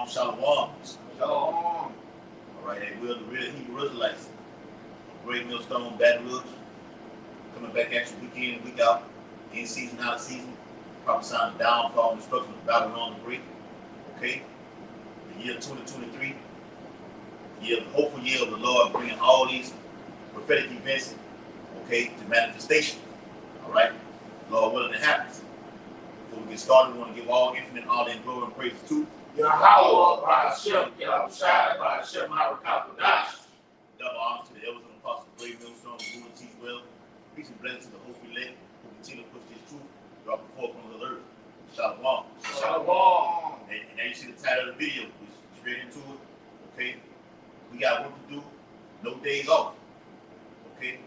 Shalom. Shalom. All right, hey, we're the real Hebrew Israelites. Great Millstone, Baton Rouge. Coming back at you week in and week out. In season, out of season. Prophesying the downfall and destruction of Babylon the Great. Okay? The year 2023. The hopeful year of the Lord, bringing all these prophetic events, okay, to manifestation. All right? Lord willing, it happens. Before we get started, we want to give all infinite honor and glory and praise to Yahweh, Ba'ashem, Yahushua, Ba'ashem, Harakakodash. Double honor to the elders and apostles, Great Millstone, who will teach well. Peace and blessings to the hopeful elect, who continue to push this truth throughout the four corners of the earth. Shalom. Shalom. And now you see the title of the video. We're straight into it. Okay? We got work to do. No days off. Okay?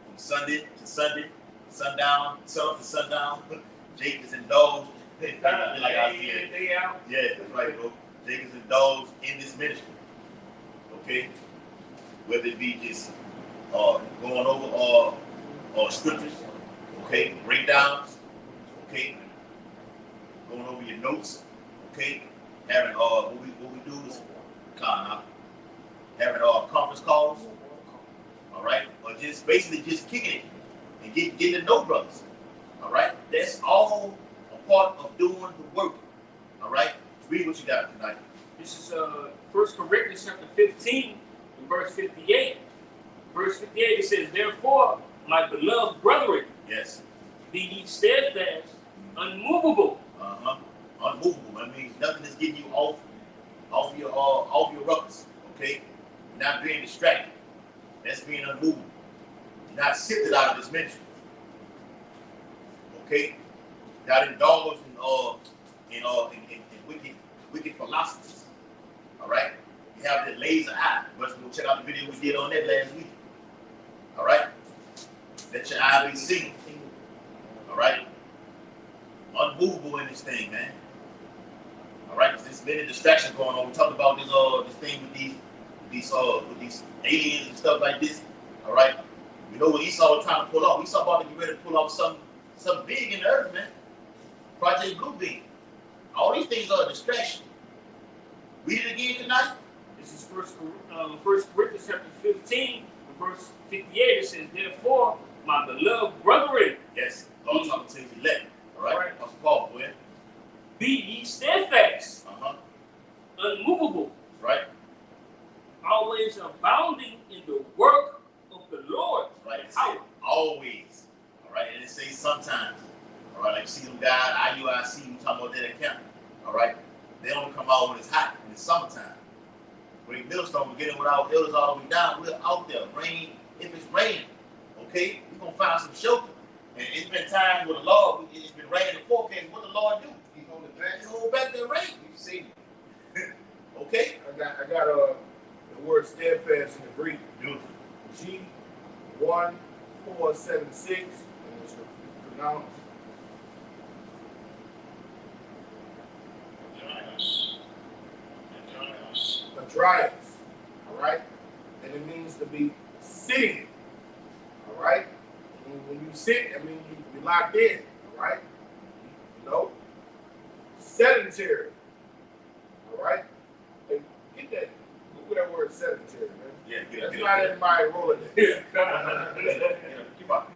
From Sunday to Sunday, sundown, sun up to sundown. Jake is indulged. Like I said. Yeah, that's right, bro. Jake is indulged in this ministry. Okay? Whether it be just going over scriptures, okay, breakdowns, okay, going over your notes, okay, having what we do is having conference calls, all right, or just basically just kicking it and getting to know brothers, all right. That's all a part of doing the work, all right. Read what you got tonight. This is 1 Corinthians chapter 15 and verse 58. Verse 58, it says, "Therefore, my beloved brethren, yes, be ye steadfast, unmovable." Unmovable. That means nothing is getting you off your ruckus. Okay, not being distracted. That's being unmovable. Not sifted out of this ministry. Okay, not indulged in wicked philosophies. All right, you have that laser eye. Let's go check out the video we did on that last week. All right, let your eye be seen. All right, unmovable in this thing, man. All right, because there's many distractions going on. We talked about this thing with these aliens and stuff like this. All right, you know what Esau was trying to pull off. Esau about to get ready to pull off something big in the earth, man. Project Bluebeam. All these things are a distraction. Read it again tonight. This is 1 Corinthians chapter 15, verse 58. It says, "Therefore, my beloved brethren." Yes, Lord talking to his elect. All right, Apostle Paul, go ahead. "Be ye steadfast, unmovable, right, always abounding in the work of the Lord." Right, always. All right, and it says sometimes. All right, like see them guys, IUIC, we talking about that account. All right, they only come out when it's hot in the summertime. Great Millstone, we're getting with our elders all the way down. We're out there, rain. If it's raining, okay, we're gonna find some shelter. And it's been time with the Lord. It's been raining the forecast. What the Lord do? He hold back that rain. You see, okay. I got the word steadfast in the Greek. Beautiful. G1476, and it's pronounced Adrias. All right, and it means to be sitting. All right, when you sit, I mean you locked in. All right, you know, sedentary. All right, hey, get that. Look at that word sedentary, man. Yeah, that's not everybody rolling this. Keep up.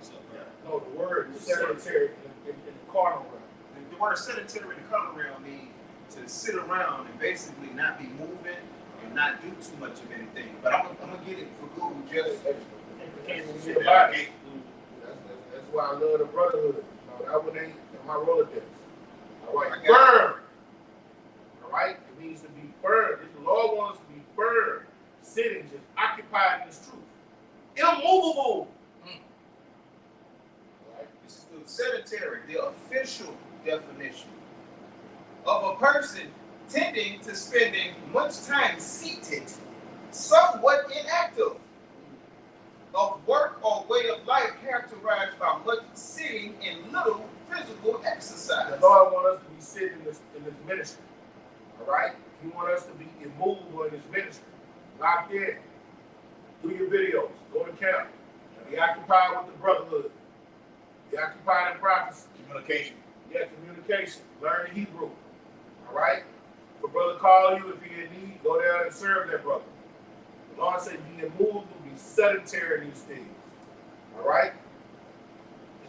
No, the word sedentary in the carnal realm. The word sedentary in the carnal realm means to sit around and basically not be moving and not do too much of anything. But I'm gonna get it for Google just extra. That's why I love the brotherhood. No, that one ain't my Rolodex. All right, firm. All right, it means to be firm. The Lord wants us to be firm, sitting, just occupied in His truth, immovable. Right. This is the sedentary, the official definition of a person tending to spending much time seated, somewhat inactive, of work or way of life characterized by much sitting and little physical exercise. The Lord wants us to be sitting in this ministry. All right? He wants us to be immovable in His ministry. Locked in. Do your videos. Go to camp. Be occupied with the brotherhood. Be occupied in prophecy. Communication. Yeah, communication. Learn Hebrew. All right? a brother call you, if he in need, go there and serve that brother. The Lord said, be immovable, be sedentary in these things. All right?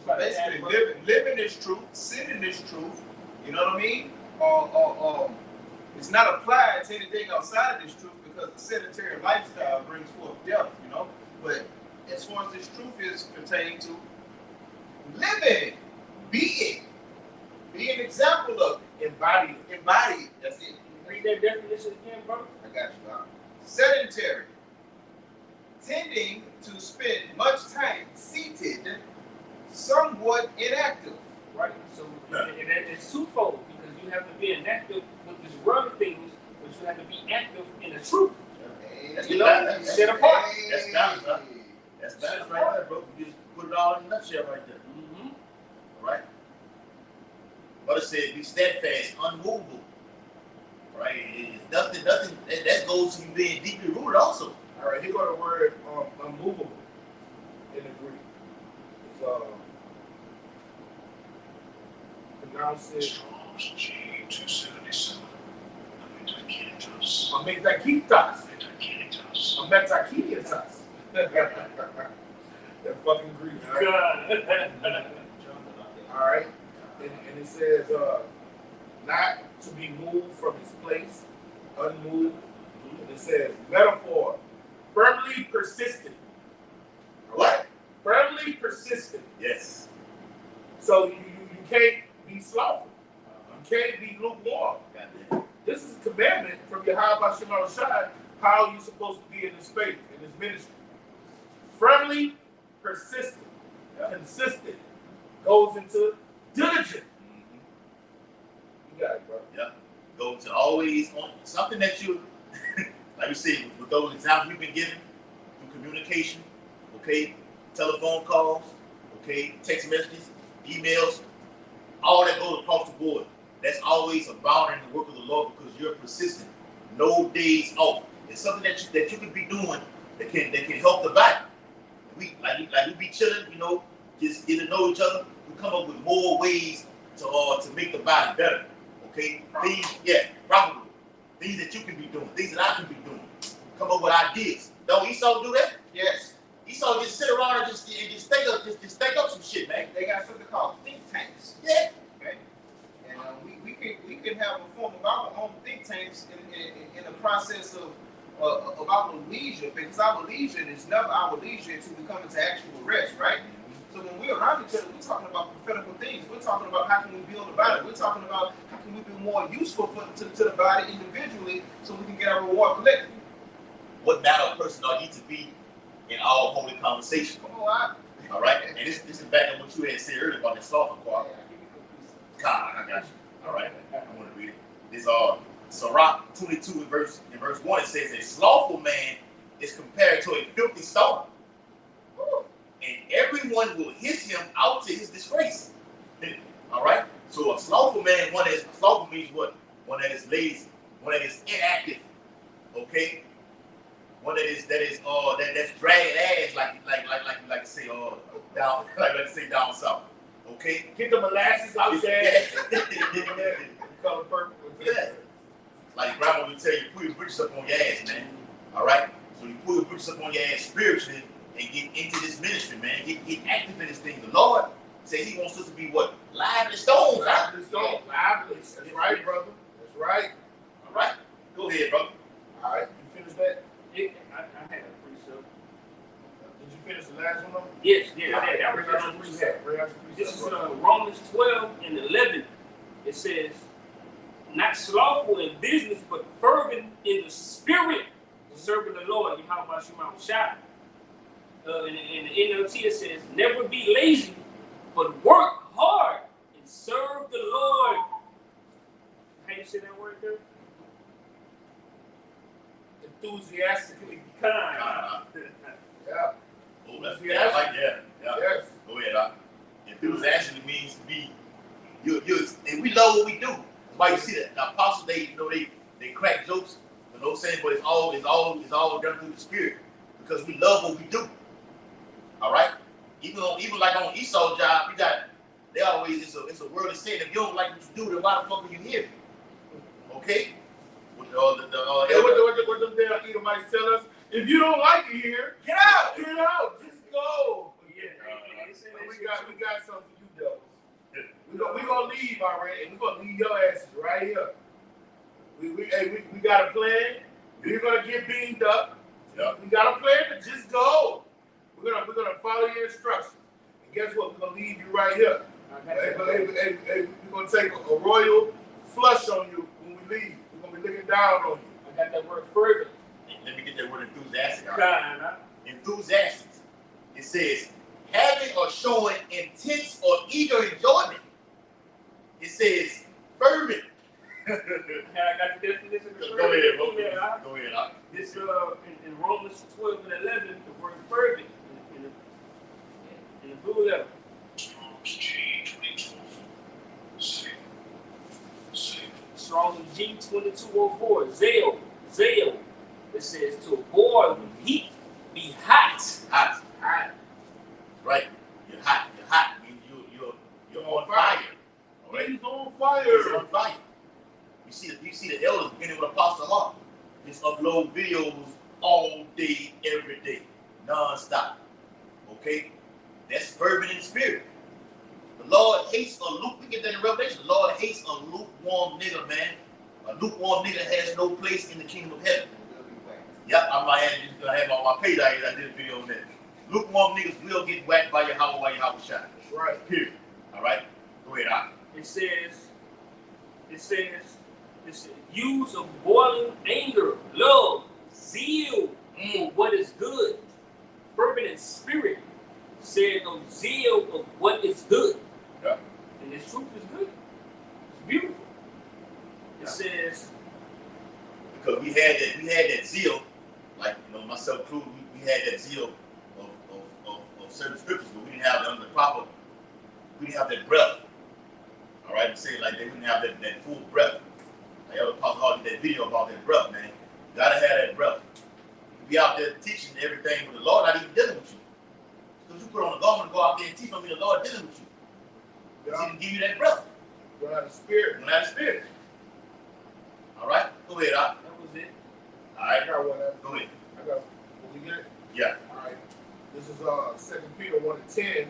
Basically, living this truth, sitting this truth, you know what I mean? It's not applied to anything outside of this truth because the sedentary lifestyle brings forth death, you know? But as far as this truth is pertaining to living, be an example of it, embody it, that's it. Read that definition again, brother. I got you, Doc. Sedentary, tending to spend much time seated, somewhat inactive. Right. So and it's twofold because you have to be inactive with this worldly things, but you have to be active in the truth. That's You know, set apart. That's balance, huh? That's balance right there, bro. You just put it all in a nutshell right there. Mm-hmm. All right? But it said, be steadfast, unmovable. Right? It's nothing, that goes to you being deeply rooted also. All right, here go the word unmovable in the Greek. It's pronounce it Strong's G277. Ametakitas. ametakitas. Ametakitas. Ametakitas. That fucking Greek, right? God. All right, and it says not to be moved from its place, unmoved. And it says metaphor, firmly persistent. What? Firmly persistent. Yes. So you can't be slothful. You can't be lukewarm. Goddamn. This is a commandment from Yahweh Shema Shai, how you're supposed to be in this faith, in this ministry. Firmly persistent, consistent, goes into diligent. You got it, bro. Yeah. Go to always on something that you, like we said, with those examples we've been given through communication, okay, telephone calls, okay, text messages, emails, all that goes across the board. That's always abounding in the work of the Lord because you're persistent. No days off. It's something that you can be doing that can help the body. We be chilling, you know, just get to know each other. We come up with more ways to make the body better. Okay? Profitable. Things that you can be doing, things that I can be doing. Come up with ideas. Don't Esau do that? Yes. Esau just sit around and just think up some shit, man. They got something called think tanks. Yeah. Okay. And we can have a form of our own think tanks in the process of our leisure, because our leisure is never our leisure until we come into actual rest, right? So when we're around each other, we're talking about prophetical things. We're talking about how can we build the body. We're talking about how can we be more useful to the body individually so we can get our reward collectively. What manner of person are you to be in all holy conversation? Come on, All right? And this is back on what you had said earlier about the slothful part. God, I got you. All right? I want to read it. This Sirach 22 in verse 1, it says, a slothful man is compared to a filthy stone, and everyone will hiss him out to his disgrace. All right? So a slothful man, slothful means what? One that is lazy, one that is inactive, okay? One that's dragging ass like to say down down south. Okay? Get the molasses out there. Color purple. Yeah. Like grandma would tell you, put your britches up on your ass, man. All right? So you put your britches up on your ass spiritually and get into this ministry, man. Get active in this thing. The Lord said he wants us to be what? Lively stones, right? Lively stones. Lively. That's right, brother. That's right. All right? Go ahead, brother. All right. You finished that? I had a precept. Did you finish the last one, though? Yes, I read that on precept. This is Romans 12 and 11. It says, not slothful in business, but fervent in the spirit, serving the Lord. Yahweh Shema Shai. In the NLT it says, never be lazy, but work hard and serve the Lord. How you say that word there? Enthusiastically. Kind. Yeah. Oh, that's yeah, I like that. Yeah. Yes. Go ahead, Doc. Enthusiastically means to be and we love what we do. Why you see that the apostles they crack jokes, you know what I'm saying? But it's all done through the spirit because we love what we do. All right? Even like on Esau's job, it's a word of saying if you don't like what you do, then why the fuck are you here? Okay? What the damn Edomites tell us? If you don't like it here, Get out! get out. Just go. Yeah, We got something for you, devils. We gonna leave already, and we gonna leave your asses right here. We got a plan. We're gonna get beamed up. Yep. We got a plan to just go. We're gonna follow your instructions. And guess what? We're gonna leave you right here. We're gonna take a royal flush on you when we leave. We're gonna be looking down on you. I got that word further. Let me get that word enthusiastic. All Right. right? Enthusiastic. It says having or showing intense or eager enjoyment. It says fervent. I got the definition of Go ahead, bro. Yeah, Go ahead. this in Romans 12 and 11, the word fervent in the blue letter. Strong's G2204. Same. Strong's G2204. Zeal. It says to boil with heat, be hot. Hot. Hot. Right. You're hot. You're on fire. All right. He's on fire. You're on fire. You see the elders beginning with Apostle Hart. Just upload videos all day, every day, non-stop. Okay? That's fervent in spirit. The Lord hates we get that in Revelation. The Lord hates a lukewarm nigga, man. A lukewarm nigga has no place in the kingdom of heaven. Yep, I'm gonna have on my page out here. I did a video on that. Lukewarm niggas will get whacked by your house while your house shine. That's right. Period. All right? Go ahead, Al. It says use of boiling anger, love, zeal for what is good. Fervent in spirit said of zeal of what is good. Yeah. And this truth is good. It's beautiful. It says Because we had that zeal, like myself included, we had that zeal of certain scriptures, but we didn't have that breath. All right, I'm saying like they didn't have that full breath. Like Elder Apostle Hart did that video about that breath, man. You gotta have that breath. You be out there teaching everything, but the Lord not even dealing with you. Because you put on the garment and go out there and teach, I mean the Lord dealing with you. Because He didn't give you that breath. You don't have the spirit. You don't have the spirit. All right, go ahead, Al. that was it. All I right, got one. go ahead. I got. Will we get it? Yeah. All right. This is 2 Peter 1:10.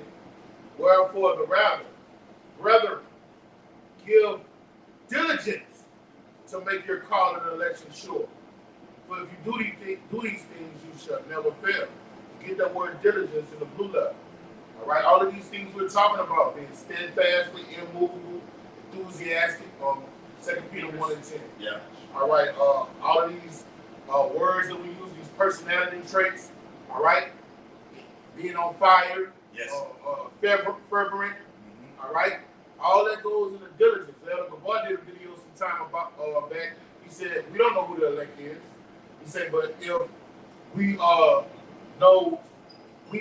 Wherefore the brethren, give diligence to make your call and election sure. For if you do these things, you shall never fail. Get that word diligence in the blue letter. All right. All of these things we're talking about, being steadfastly immovable, enthusiastic. 2 Peter 1:10. Yeah. All right. All of these words that we use, these personality traits. All right. Being on fire. Yes. Fervent. Mm-hmm. All right. All that goes into diligence. Elder Gabar did a video some time back. He said we don't know who the elect is. He said, but if we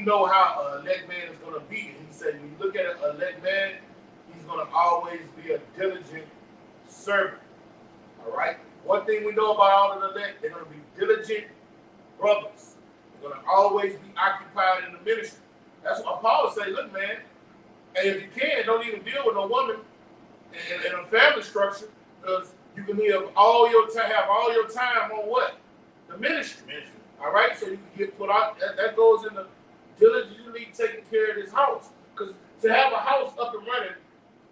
know how an elect man is going to be. He said, when you look at an elect man, he's going to always be a diligent servant. All right. One thing we know about all of the elect, they're going to be diligent brothers. They're going to always be occupied in the ministry. That's why Paul say, look, man, and if you can, don't even deal with a woman in a family structure, because you can have all your time on what? The ministry. All right, so you can get put out. That goes into diligently taking care of this house. Because to have a house up and running,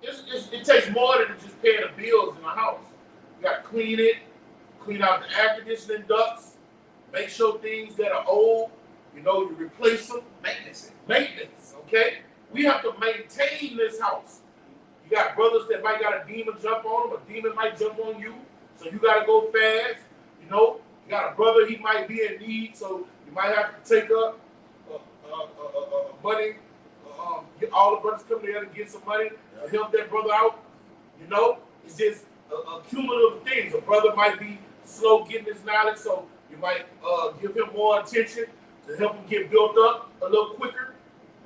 it takes more than just paying the bills in a house. You got to clean it, clean out the air conditioning ducts, make sure things that are old, you replace them. Maintenance, okay? We have to maintain this house. You got brothers that might got a demon jump on them, a demon might jump on you, so you got to go fast. You got a brother, he might be in need, so you might have to take up money. Get all the brothers come together and get some money to help that brother out. It's just a cumulative of things. A brother might be slow getting his knowledge, so you might give him more attention to help him get built up a little quicker.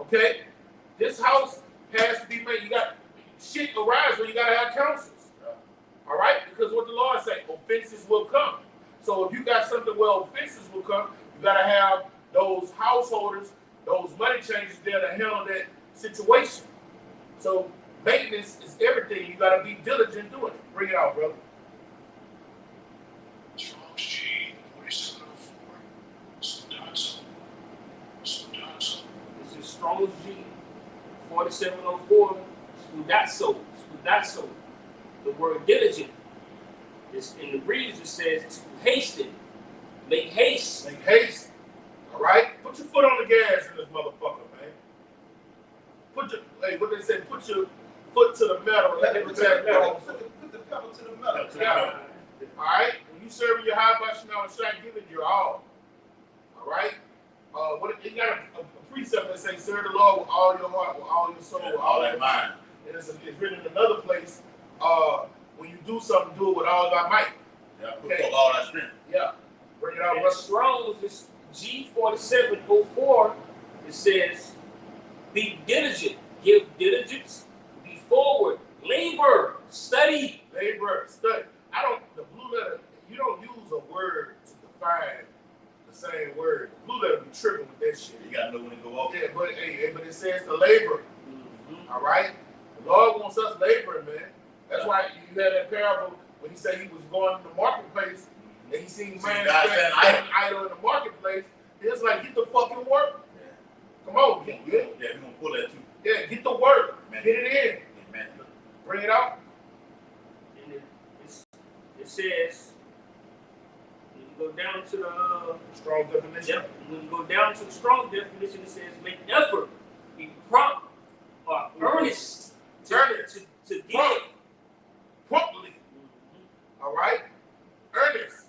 Okay? This house has to be made. You got shit arise where you got to have counsels. All right? Because what the Lord say, offenses will come. So if you got something where offenses will come, you got to have those householders, those money changers there to handle that situation. So maintenance is everything. You got to be diligent doing it. Bring it out, brother. 47:04, spoudazo. The word diligent is in the Greek. It says to hasten, make haste. Make haste. All right? Put your foot on the gas in this motherfucker, man. What they say, put your foot to the metal and let it return metal. Put the pedal to the metal. Yeah. All right? When you serving your high by Chanel and Shine, give it your all. All right? You got a precept that says, serve the Lord with all your heart, with all your soul, with all that your mind. And it's written in another place, when you do something, do it with all thy might. Yeah, put all that strength. Yeah. Bring it out. And Strong's is G47:04. It says, be diligent, give diligence, be forward, labor, study. Labor, study. The blue letter, you don't use a word to define the same word. The blue letter be tripping with that shit. You gotta know when to go off. Yeah, but it says to labor. Mm-hmm. All right? The Lord wants us laboring, man. That's why you had that parable when he said he was going to the marketplace and he seen man standing idle in the marketplace. It's like, get the fucking work. Yeah. Come on, Yeah, get we're gonna pull that too. Yeah, get the work. Man. Get it in. Man. Bring it out. And it says, when you go down to the Strong definition. when you go down to the strong definition, it says make effort, be prompt or earnest to give. Promptly. All right? Earnest.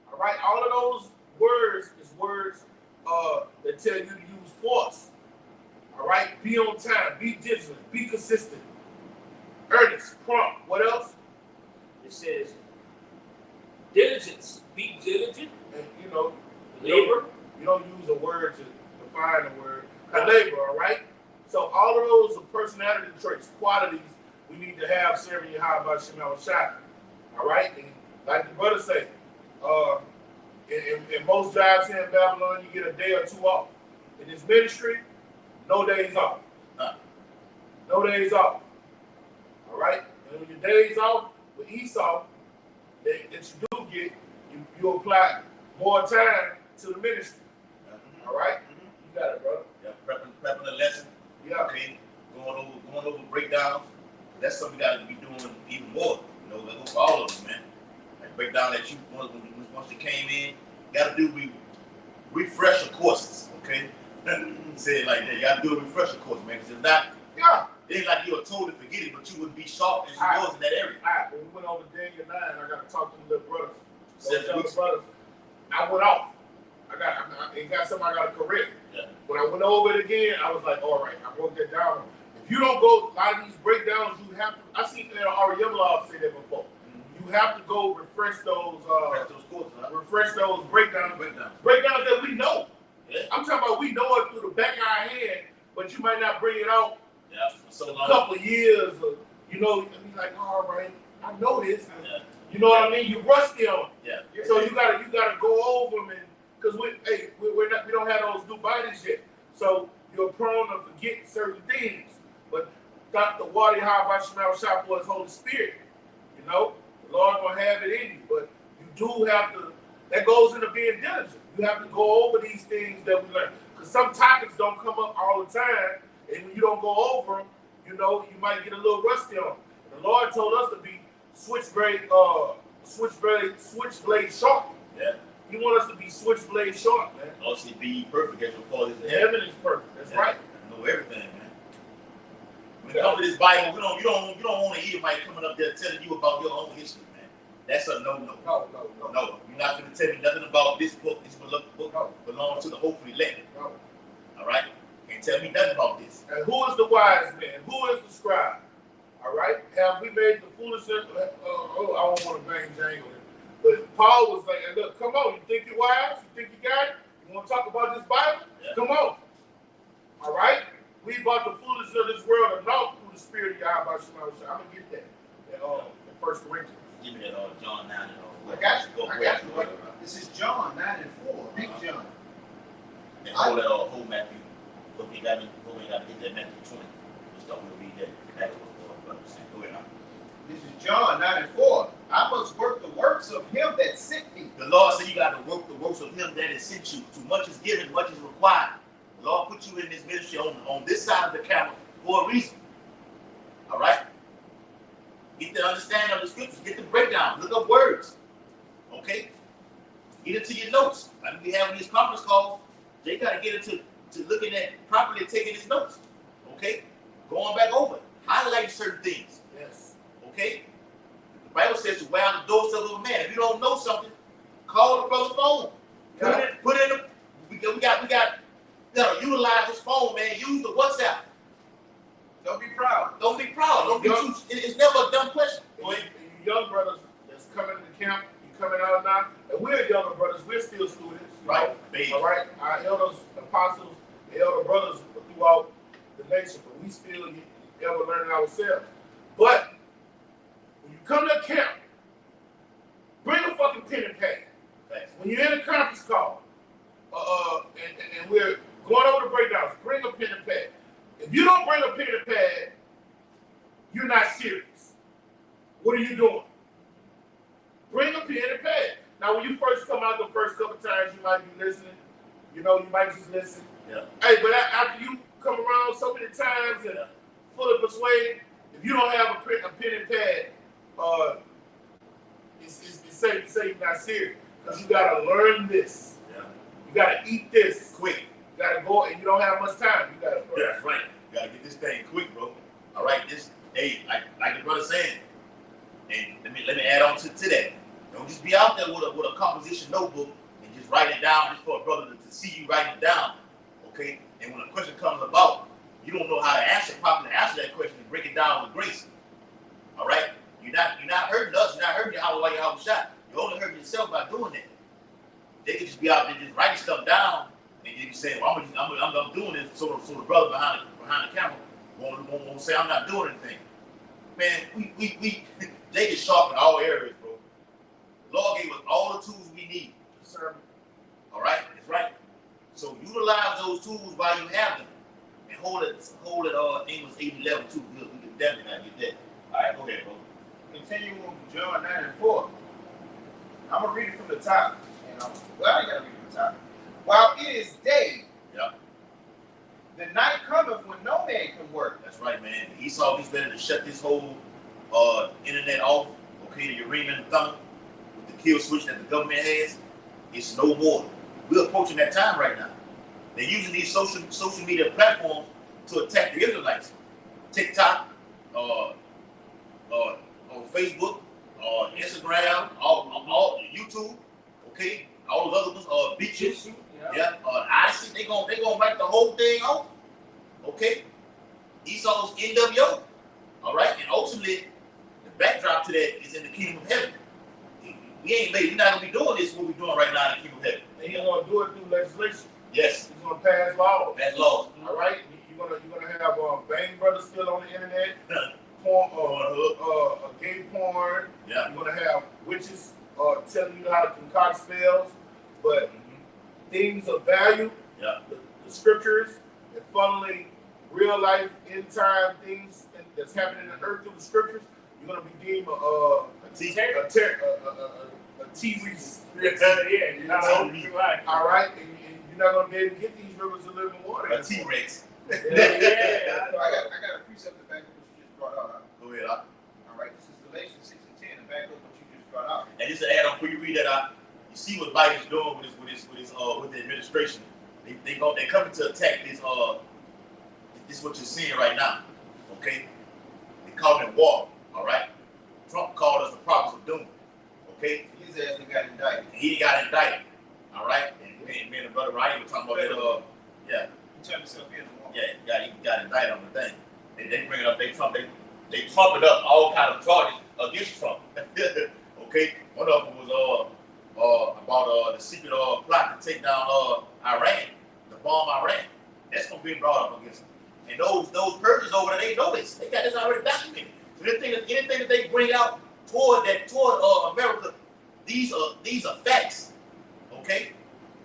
All right? All of those words is words that tell you to use force. All right? Be on time. Be vigilant. Be consistent. Earnest. Prompt. What else? It says diligence, be diligent, And, labor. you don't use a word to define a word. Labor, all right? So all of those are personality traits, qualities we need to have serving Yahweh Shemel Shai. All right? And like the brother say, in most jobs here in Babylon, you get a day or two off. In this ministry, no days off. No days off. All right? And when your days off with Esau, that you do get, you apply more time to the ministry. All right? You got it, brother. Yeah, prepping the lesson. Yeah. Okay, going over breakdowns. That's something we got to be doing even more. That goes for all of us, man. Like breakdown that you once you came in, got to do refresher courses. Okay, say it like that. You got to do a refresher course, man. Because if not, it ain't like you were told to forget it, but you wouldn't be sharp as you was in that area. All right, when we went over Daniel 9, I got to talk to the little brothers. 7 weeks. Brothers. I went off. I got something I got to correct. Yeah. When I went over it again, I was like, all right, I broke that down. If you don't go, a lot of these breakdowns, you have to, I've seen Ari Yemlov say that before. You have to go refresh those courses, refresh those breakdowns that we know. Yeah. I'm talking about we know it through the back of our head, but you might not bring it out for so long. a couple of years, or, and be like, all right, I know this. Yeah. You know what I mean? You rusty on it. Yeah. So you gotta go over them, and because we don't have those new bodies yet, so you're prone to forget certain things. But Dr. Wadi Habashimel shot for his Holy Spirit. The Lord gonna have it in you, but you do have to. That goes into being diligent. You have to go over these things that we learn, because some topics don't come up all the time, and when you don't go over them, you might get a little rusty on them. The Lord told us to be switchblade sharp. Yeah. He want us to be switchblade sharp, man. Also, be perfect as your Father is in Heaven is perfect. That's right. Know everything, man. When it comes to this Bible, you don't want to hear Mike coming up there telling you about your own history, man. That's a no. No. You're not going to tell me nothing about this book. This book belongs to the hopefully elect. No. All right? Can't tell me nothing about this. And who is the wise man? Who is the scribe? All right? Have we made the foolishness? I don't want to bang jangle it. But Paul was like, hey, look, come on. You think you're wise? You think you got it? You want to talk about this Bible? Yeah. Come on. All right? We brought the foolishness of this world and not through the spirit of Yahweh Shema. I'm going to get that in 1 Corinthians. Give me that John 9 and all. I got you. This is John 9 and 4. Big John. And hold that whole Matthew. But we got to get that Matthew 20. Just don't want to read that. That's what I'm saying. Go ahead now. This is John 9 and 4. I must work the works of him that sent me. The Lord said you got to work the works of him that has sent you. Too much is given, much is required. The Lord put you in this ministry on this side of the camera for a reason. All right? Get the understanding of the scriptures. Get the breakdown. Look up words. Okay? Get into your notes. I mean, we have these conference calls. They got to get into looking at properly taking his notes. Okay? Going back over. Highlighting certain things. Yes. Okay? The Bible says to wear on the doorstep of a man. If you don't know something, call the brother's phone. Put in the, we got to utilize his phone, man. Use the WhatsApp. Don't be proud. Don't be proud. Don't be too, it's never a dumb question. And you young brothers that's coming to the camp, you coming out now, and we're younger brothers, we're still students. Right, baby. All right? Our elders, apostles, the elder brothers throughout the nation, but we still ever learning ourselves. But when you come to a camp, bring a fucking pen and pad. Thanks. When you're in a conference call, and we're going over the breakdowns, bring a pen and pad. If you don't bring a pen and pad, you're not serious. What are you doing? Bring a pen and pad. Now, when you first come out the first couple times, you might be listening. You know, you might just listen. Yeah. Hey, but after you come around so many times and fully persuaded, if you don't have a pen and pad, it's safe to say you're not serious. Because you got to learn this. Yeah. You got to eat this. Quick. You got to go, and you don't have much time. You got to go. That's right. You got to get this thing quick, bro. All right, like the brother saying, and let me add on to that. Don't just be out there with a composition notebook and just write it down just for a brother to see you write it down, okay? And when a question comes about, you don't know how to properly answer that question and break it down with grace. All right? You're not hurting us. You're not hurting your shot. You're only hurting yourself by doing that. They could just be out there just writing stuff down and you be saying, well, I'm doing this so the brother behind the camera won't say I'm not doing anything. Man, we they get sharp in all areas, bro. The Lord gave us all the tools we need. Sir. All right? That's right. So utilize those tools while you have them. And hold it Amos 8:11 too. We can definitely not get that. All right, go ahead, bro. Continue on John 9 and 4. I'm going to read it from the top. And I ain't got to read it from the top. While it is day, Yeah. the night cometh when no man can work. That's right, man. Esau, he's ready to shut this whole internet off. Okay, the Urim and Thummim with the kill switch that the government has. It's no more. We're approaching that time right now. They're using these social media platforms to attack the Israelites. TikTok, Facebook, Instagram, all YouTube, okay, all those other ones, beaches, Odyssey. They gonna write the whole thing off, okay. Esau's NWO, all right, and ultimately the backdrop to that is in the kingdom of heaven. We're not gonna be doing this what we're doing right now in the kingdom of heaven. And he's gonna do it through legislation. Yes. He's gonna pass laws. That's laws. All right. You're gonna have Bang Brothers still on the internet. Porn, gay porn. Yeah. You're gonna have witches telling you how to concoct spells, but things of value. Yeah. The scriptures and funneling real life end time things that's happening in the earth through the scriptures. You're gonna be deemed a T-Rex. Yeah, you're not right. All right, and you're not gonna be able to get these rivers of living water. A T-Rex. Yeah. I got a precept to back up what you just brought out. Go ahead. All right, this is Galatians 6 and 10 to back up what you just brought out. And just to add on, before you read that out, you see what Biden's doing with the administration. They're coming to attack this. This is what you're seeing right now. Okay, they call it war. All right, Trump called us the prophets of doom. Okay, His ass got indicted. he got indicted. All right, and me and the brother Ryan were talking about that. Yeah, He turned himself in. yeah, he got indicted on the thing. They bring it up. They trump it up all kind of charges against Trump. Okay, one of them was about the secret plot to take down Iran, to bomb Iran. That's gonna be brought up against them. And those purges over there, they know this. They got this already documented. So anything that they bring out toward America, these are facts. Okay,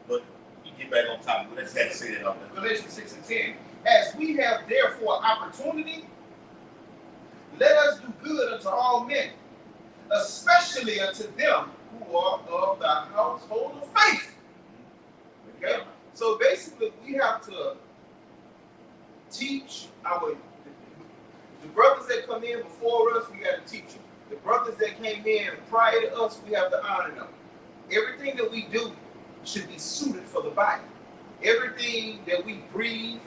but you get back on topic. But let's have to say that out there. Galatians 6 and 10. As we have therefore opportunity, let us do good unto all men, especially unto them who are of the household of faith. Okay? So basically, we have to teach the brothers that come in before us, we got to teach them. The brothers that came in prior to us, we have to honor them. Everything that we do should be suited for the body. Everything that we breathe,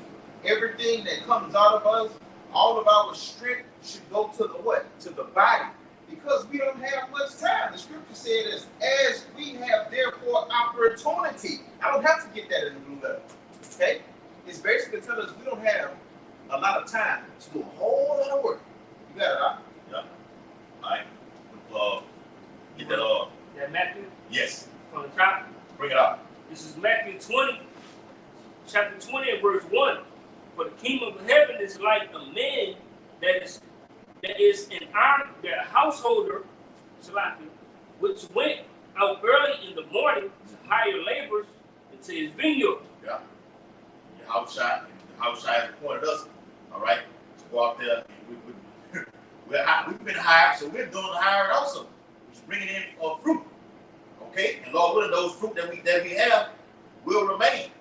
everything that comes out of us, all of our strength should go to the what? To the body. Because we don't have much time. The scripture said as we have therefore opportunity. I don't have to get that in the blue letter. Okay? It's basically telling us we don't have a lot of time to do a whole lot of work. You got it, huh? Yeah. All right. Get that That Matthew yes. from the top. Bring it up. This is Matthew 20, chapter 20 and verse 1. For the kingdom of heaven is like a man that is an iron, that householder, which went out early in the morning to hire laborers into his vineyard. Yeah. Your house shot. The house shot has appointed us. All right. To go out there. We've been hired, so we're doing the hiring also. We're bringing in fruit. Okay. And Lord willing, those fruit that we have will remain.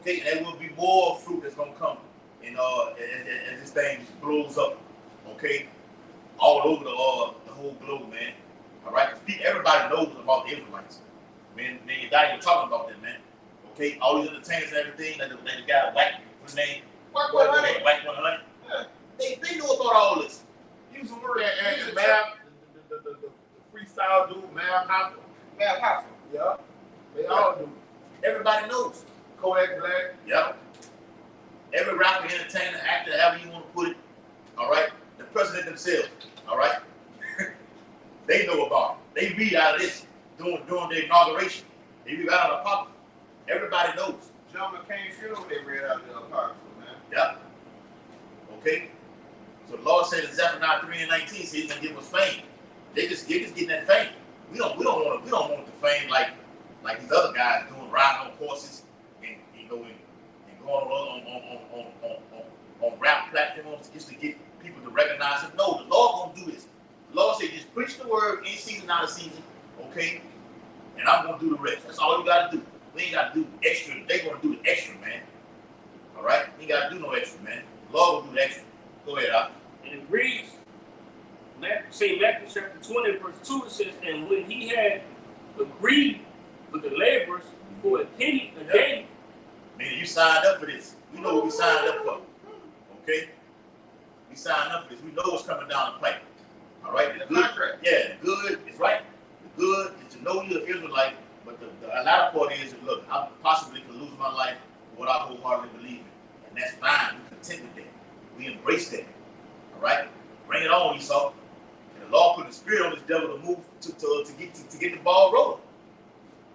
Okay. And there will be more fruit that's gonna come. And as this thing blows up. Okay. All over the whole globe, man. All right. Everybody knows about the Israelites. Man, you're not even talking about that, man. Okay. All these entertainers and everything that the guy Wack, what's his name? Wack 100. Wack 100. Yeah. They knew about all this. Use the word and Mav, the freestyle dude, Mav Hoffa. Mav Hoffa. Yeah. They all do. Everybody knows. Kodak Black. Yeah. Every rapper, entertainer, actor, however you want to put it. All right. The president themselves. All right. They know about it. They read out of this during the inauguration. They read out of the Apocrypha. Everybody knows. John McCain funeral, they read out of the Apocrypha, man. Yeah. Okay. So the Lord said in Zephaniah 3:19, says He's gonna give us fame. They just getting that fame. We don't want the fame like these other guys doing, riding on horses and going on rap platforms just to get people to recognize it. No, the Lord gonna do this. The Lord said just preach the word in season, out of season, okay? And I'm gonna do the rest. That's all you gotta do. We ain't gotta do extra. They gonna do the extra, man. All right? You ain't gotta do no extra, man. The Lord will do the extra. Go ahead, Al. And it reads, St. Matthew chapter 20, verse 2, it says, and when he had agreed with the laborers for a penny a day. Meaning you signed up for this. We know what we signed up for. Okay? We signed up for this. We know what's coming down the pipe. All right? The good, yeah, the good is right. The good is to know you're an Israelite, but the latter part is that, look, I possibly could lose my life for what I wholeheartedly believe in. And that's fine. We're content with that. We embrace that. All right? Bring it on, Esau. And the Lord put the spirit on this devil to move to get the ball rolling.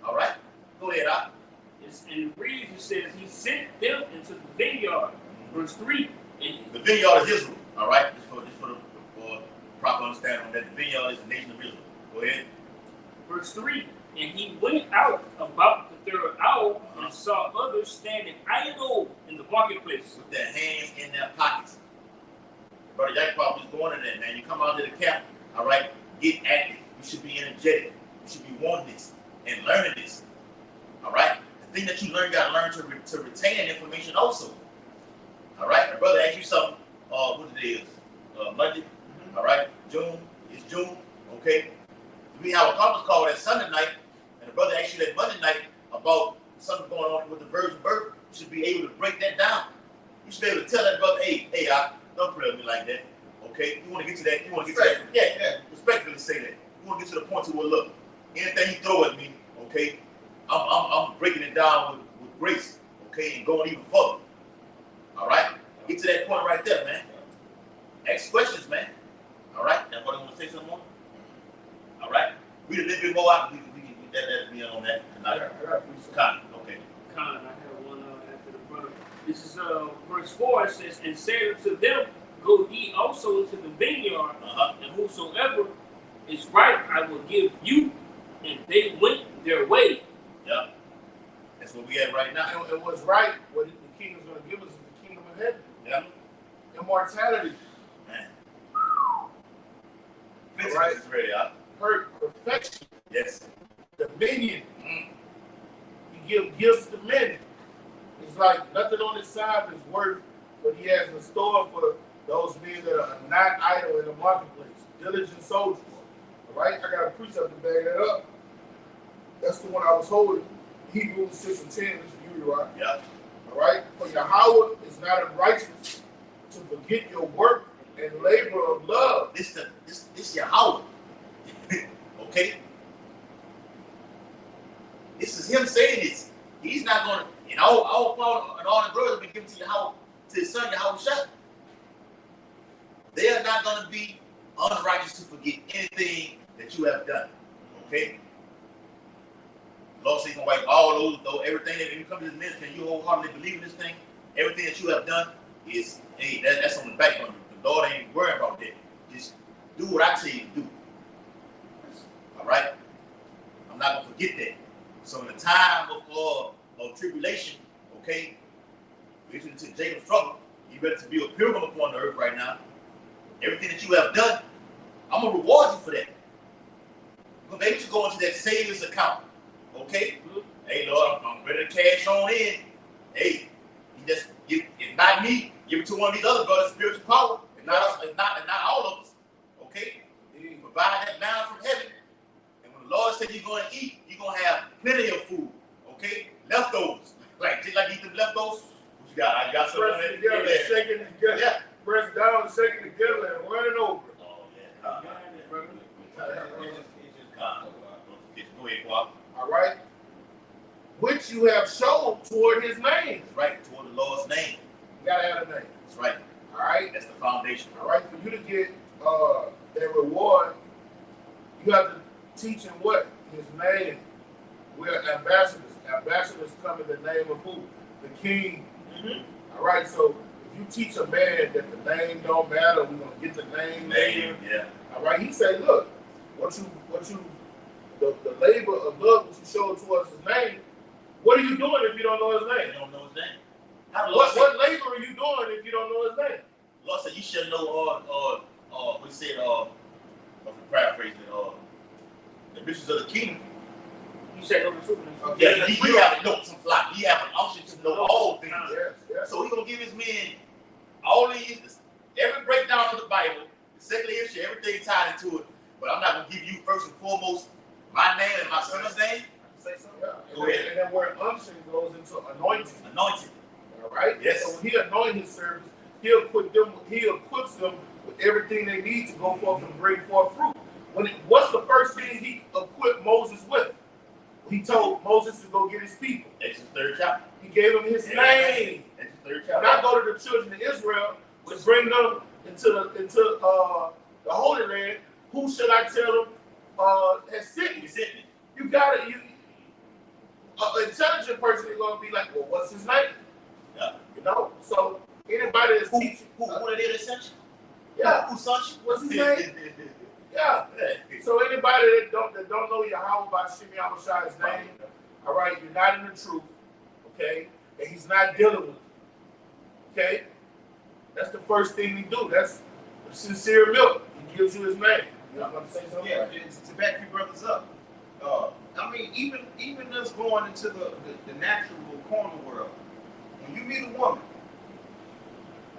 All right? Go ahead, Al. And it reads, it says, he sent them into the vineyard. Verse 3. And the vineyard is Israel. All right? Just for the proper understanding that the vineyard is the nation of Israel. Go ahead. Verse 3. And he went out about the third hour and saw others standing idle in the marketplace. With their hands in their pockets. Brother, that probably is going to that, man. You come out to the camp, all right? Get active. You should be energetic. You should be wanting this and learning this. All right? The thing that you learn, you got to learn to retain that information also. All right? My brother asked you something, what today is? Monday. All right? June. It's June. Okay? We have a conference call that Sunday night, and the brother asked you that Monday night about something going on with the virgin birth. You should be able to break that down. You should be able to tell that brother, hey, don't pray with me like that. Okay? You want to get to that. You want to get to that. Yeah. Respectfully say that. You want to get to the point to where, look, anything you throw at me, okay, I'm breaking it down with grace, okay, and going even further. All right? Get to that point right there, man. Ask questions, man. All right? Everybody want to say something more? All right? Read a little bit more out. We can that be on that tonight. Con, okay. Con, I have one after the brother. This is verse 4. It says, and said unto them, go ye also into the vineyard, and whosoever is ripe I will give you. And they went their way. Yeah. That's what we at right now. And what's right, what the king is going to give us is the kingdom of heaven. Yeah. Immortality. Man. All right. Is ready, Perfection. Yes. Dominion. He gives dominion. It's like nothing on his side is worth what he has in store for those men that are not idle in the marketplace, diligent soldiers. All right, I got a precept to back that up. That's the one I was holding. Hebrews 6 and 10. This is you, right? Yeah. All right. For Yahweh is not unrighteous to forget your work and labor of love. This Yahweh. Okay? This is him saying this. He's not going to, and all Paul and all the brothers have been given to Yahweh, to his son Yahweh Shah. They are not going to be unrighteous to forget anything that you have done. Okay? The Lord says he's going to wipe all those, everything that you come to this ministry and you wholeheartedly believe in this thing, everything that you have done is, hey, that's on the back burner. The Lord ain't worried about that. Just do what I tell you to do. All right? I'm not going to forget that. So in the time of tribulation, okay, we're into Jacob's trouble. You better to be a pilgrim upon the earth right now. Everything that you have done, I'm going to reward you for that. But maybe to go into that savings account, okay? Hey, Lord, I'm ready to cash on in. Hey, you just give, if not me, give it to one of these other brothers, spiritual power, and not us, and not all of us, okay? You provide that manna from heaven. And when the Lord said you're going to eat, you're going to have plenty of food, okay? Leftovers. Just like you eat them leftovers. What you got? I got some Press it together, shaking it together. Yeah. Press down, shaking it together, and run it over. Oh, yeah. Go ahead, Bob. All right. Which you have shown toward his name. That's right, toward the Lord's name. You gotta have a name. That's right. All right. That's the foundation. All right. For you to get that reward, you have to teach him what? His name. We're ambassadors. Ambassadors come in the name of who? The king. Mm-hmm. All right. So if you teach a man that the name don't matter, we're gonna get the name. Yeah. All right. He say, look, the labor of love that you showed towards his name. What are you doing if you don't know his You name? don't know his name. How the Lord said, What labor are you doing if you don't know his name? Lord said you should know we said I'm paraphrasing the riches of the kingdom. You said over truth. Yeah, he have a note some fly. He have an unction to know all things. Yes. So he's gonna give his men all these every breakdown of the Bible, the secular history, everything tied into it. But I'm not gonna give you first and foremost my name and my son's name. Say something. Yeah. Go ahead. And then where unction goes into anointing. Anointed. All right. Yes. So when he anoints his servants, he equips them with everything they need to go forth and bring forth fruit. What's the first thing he equipped Moses with? He told Moses to go get his people. Exodus 3rd chapter. He gave him his name. Exodus 3rd And chapter. I go to the children of Israel to bring them into the Holy Land. Who should I tell them has sent me? You got it. An intelligent person is going to be like, well, what's his name? Yeah. You know? So anybody that's teaching. Who are they that sent you? Yeah. Who sent you? What's his name? Yeah. So anybody that don't know Yahweh by Shemi Yahushai's name, all right, you're not in the truth, okay? And he's not dealing with you, okay? That's the first thing he do. That's sincere milk. He gives you his name. You want to say something? Yeah, to back you brothers up. I mean, even us going into the natural corner world, when you meet a woman,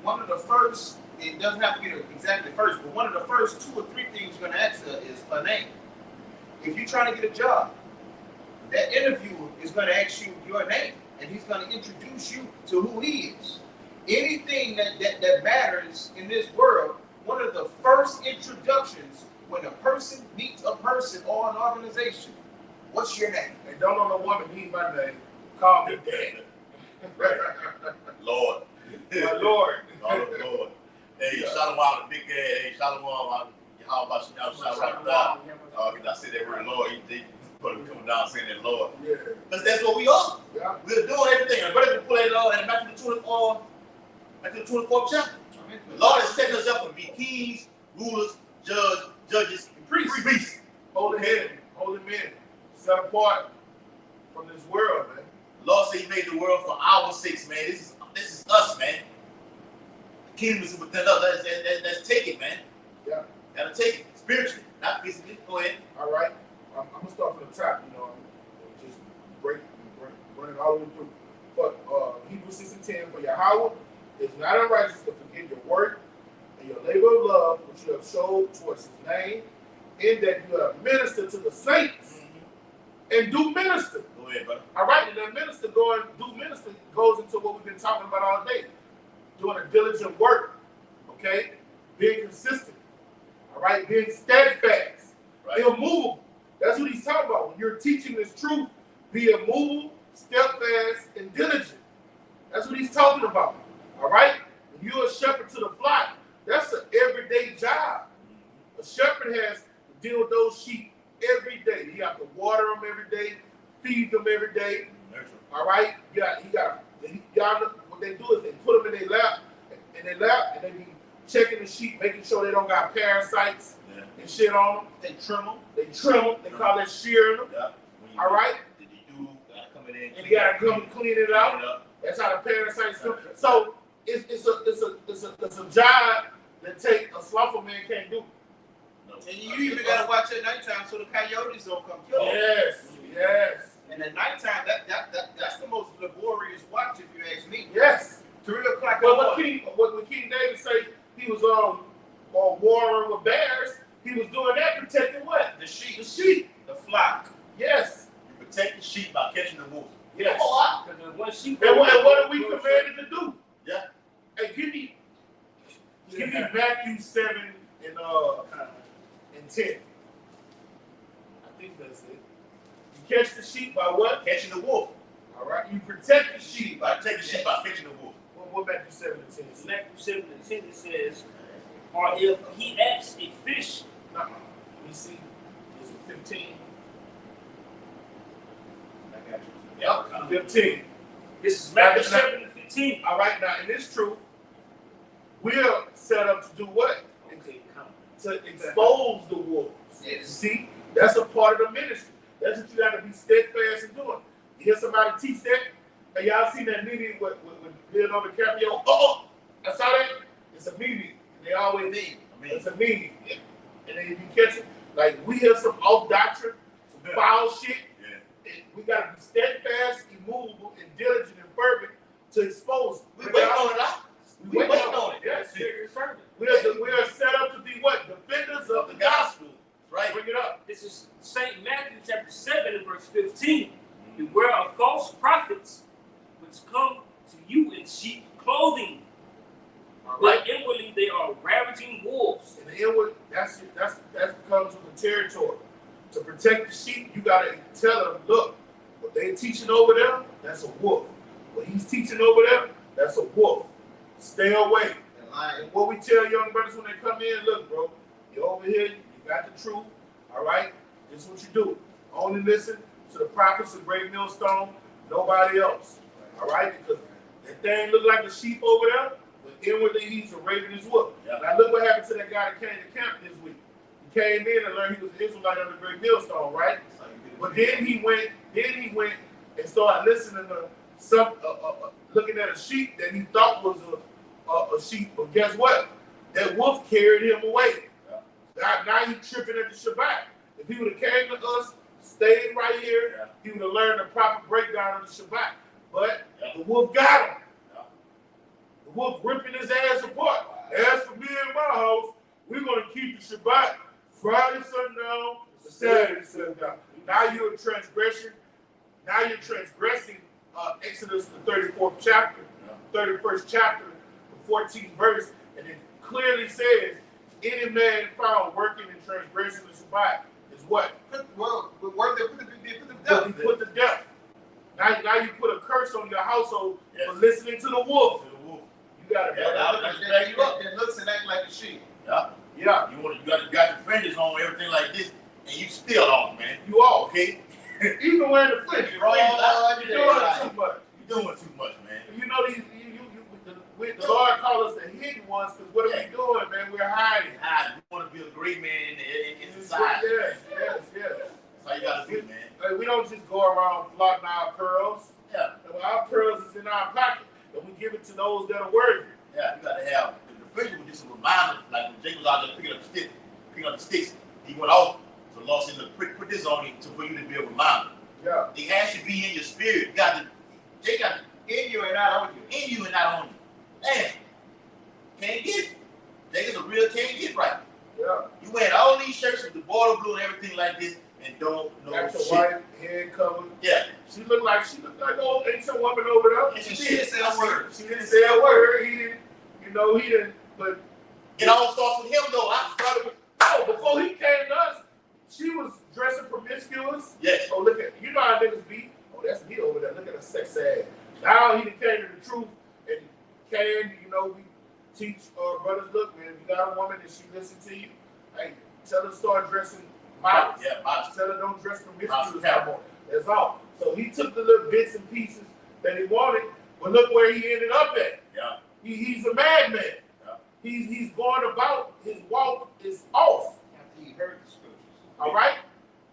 one of the first, it doesn't have to be exactly first, but one of the first 2 or 3 things you're going to ask her is her name. If you're trying to get a job, that interviewer is going to ask you your name, and he's going to introduce you to who he is. Anything that matters in this world, one of the first introductions when a person meets a person or an organization, what's your name? And don't know no woman need my name. Call me Dad. Lord. My Lord. Lord. Hey, Shalom, the big guy. Hey, Shalom, how about Shalom? I said that word, Lord. They put him coming down saying that, Lord. Yeah. Because that's what we are. Yeah. We're doing everything. And brother, we pull it all and back to the 24th chapter. The Lord is setting us up to be kings, rulers, judges, and priests. Holy men, set apart from this world, man. The Lord said He made the world for our sakes, man. This is us, man. The kingdom is within us. Let's take it, man. Yeah. Gotta take it spiritually, not physically. Go ahead. All right. I'm gonna start from the top. Just run it all the way through. But Hebrews 6 and 10 for Yahweh is not unrighteous to forget your work and your labor of love, which you have showed towards his name, in that you have ministered to the saints and do minister. Go ahead, brother. All right, and that minister goes into what we've been talking about all day. Doing a diligent work, okay? Being consistent, all right? Being steadfast, Right. immovable. That's what he's talking about. When you're teaching this truth, be immovable, steadfast, and diligent. That's what he's talking about, all right? When you're a shepherd to the flock, that's an everyday job. A shepherd has to deal with those sheep every day. He have to water them every day, feed them every day. Nurture. All right, y'all. What they do is they put them in their lap, and they be checking the sheep, making sure they don't got parasites Yeah. and shit on them. They trim them. They trim them. They call that shearing them. Yeah. When you All right, Did you do? Gotta come in there and you gotta come and clean it out. Clean it up. That's how the parasites come. So it's a job that a slothful man can't do. No. And you even gotta watch at nighttime so the coyotes don't come kill you. Yes. And at nighttime, that's the most laborious watch, if you ask me. Yes. 3 o'clock. But what King David say he was on warring with bears, he was doing that protecting what? The sheep, The sheep. the flock. Yes. You protect the sheep by catching the wolf. Yes. Because the one sheep. And what are we commanded to do? Yeah. Hey, give me Matthew 7 and 10. I think that's it. You catch the sheep by what? Catching the wolf. All right. You protect the sheep by Take the sheep by catching the wolf. what Matthew 7 and 10 In says? Matthew 7 and 10, it says, or if he asks a fish, Let me see. Is it 15? I got you. Yep. 15. this is Matthew 7 and 15. All right. Now, in this truth, we're set up to do what? Okay, come. To expose the wolves. Yes. See, that's a part of the ministry. That's what you got to be steadfast in doing. You hear somebody teach that? And y'all seen that meeting with Leonardo DiCaprio? Oh, I saw that. It's a meeting. They always need. It's a meeting. And then you catch it. Like, we hear some off doctrine, some foul shit. Yeah. And we got to be steadfast, immovable, and diligent and fervent to expose it. We waiting on it out. We waiting on it. That's Yes. serious sermon. We are set up to be what? Defenders of the gospel. Right. Bring it up. This is St. Matthew chapter 7 and verse 15. Beware of false prophets which come to you in sheep clothing, All right. but inwardly they are ravaging wolves. And the inward, that comes with the territory. To protect the sheep, you gotta tell them, look, what they teaching over there, that's a wolf. What he's teaching over there, that's a wolf. Stay away. The lion. And what we tell young brothers when they come in, look, bro, you're over here, you got the truth, all right? This is what you do. Only listen to the prophets of Great Millstone, nobody else, all right? Because that thing look like a sheep over there, but inwardly he's a ravenous wolf. Yeah. Now look what happened to that guy that came to camp this week. He came in and learned he was an Israelite under Great Millstone, right? But then he went and started listening to some, looking at a sheep that he thought was a sheep. But guess what? That wolf carried him away. Now he's tripping at the Shabbat. If he would have came to us, stayed right here, he would have learned the proper breakdown of the Shabbat. But the wolf got him. The wolf ripping his ass apart. As for me and my house, we're going to keep the Shabbat Friday sundown to Saturday sundown. Now you're in transgression. Now you're transgressing Exodus, the 34th chapter, 31st chapter, the 14th verse, and it clearly says, any man found working in transgression of Shabbat is what? Put the Put to death. Now you put a curse on your household for listening to the wolf. You got it. That looks and act like a sheep. Yeah. Yeah, You got your fringes on, everything like this, and you still off, man. you all. Okay? Even wearing the fringe, Oh, you're doing too much. You're doing too much, man. You know the Lord called us the hidden ones because what are we doing, man? We're hiding. You want to be a great man in society. Yes. That's how you got to do, man. Like, we don't just go around flaunting our pearls. Yeah. Our pearls is in our pocket, and we give it to those that are worthy. Yeah, you got to have the fringes was just a reminder, like when Jake was out there picking up the sticks, he went off. So the Lord said, look, put this on you for you to be a reminder. Yeah. It has to be in your spirit. They got to In you and not on you. in you and not on you. Man, can't get it. niggas a real can't get right. Yeah. You wearing all these shirts with the border blue and everything like this, and don't know Got your shit. white head covered. Yeah. She looked like old ancient woman over there. And She didn't say a word. She didn't say a word. He didn't, he didn't. But It all starts with him though. I started with before he came to us, she was dressing promiscuous. yes. Oh, look at how niggas be. Oh, that's me over there. Look at her sex ass. Now he done came to the truth and came. We teach brothers. Look, man, if you got a woman and she listen to you, hey, tell her to start dressing modest. Yeah, modest. Tell her don't dress promiscuous Modest. no more. That's all. So he took the little bits and pieces that he wanted, but look where he ended up at. Yeah. He's a madman. Yeah. He's going about, his walk is off. After he heard the scriptures. All right.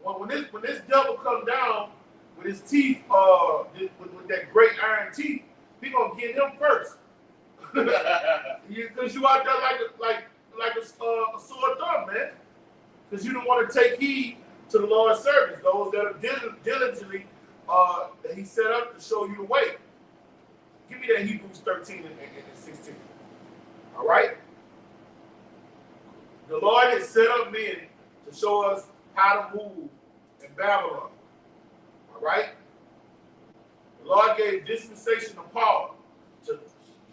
When this devil come down with his teeth, with that great iron teeth, he gonna get him first. Because you out there like a sore thumb, man. Because you don't want to take heed to the Lord's service, those that are diligently that He set up to show you the way. Give me that Hebrews 13 and 16. All right. The Lord has set up men to show us how to move in Babylon. All right? The Lord gave dispensation to Paul to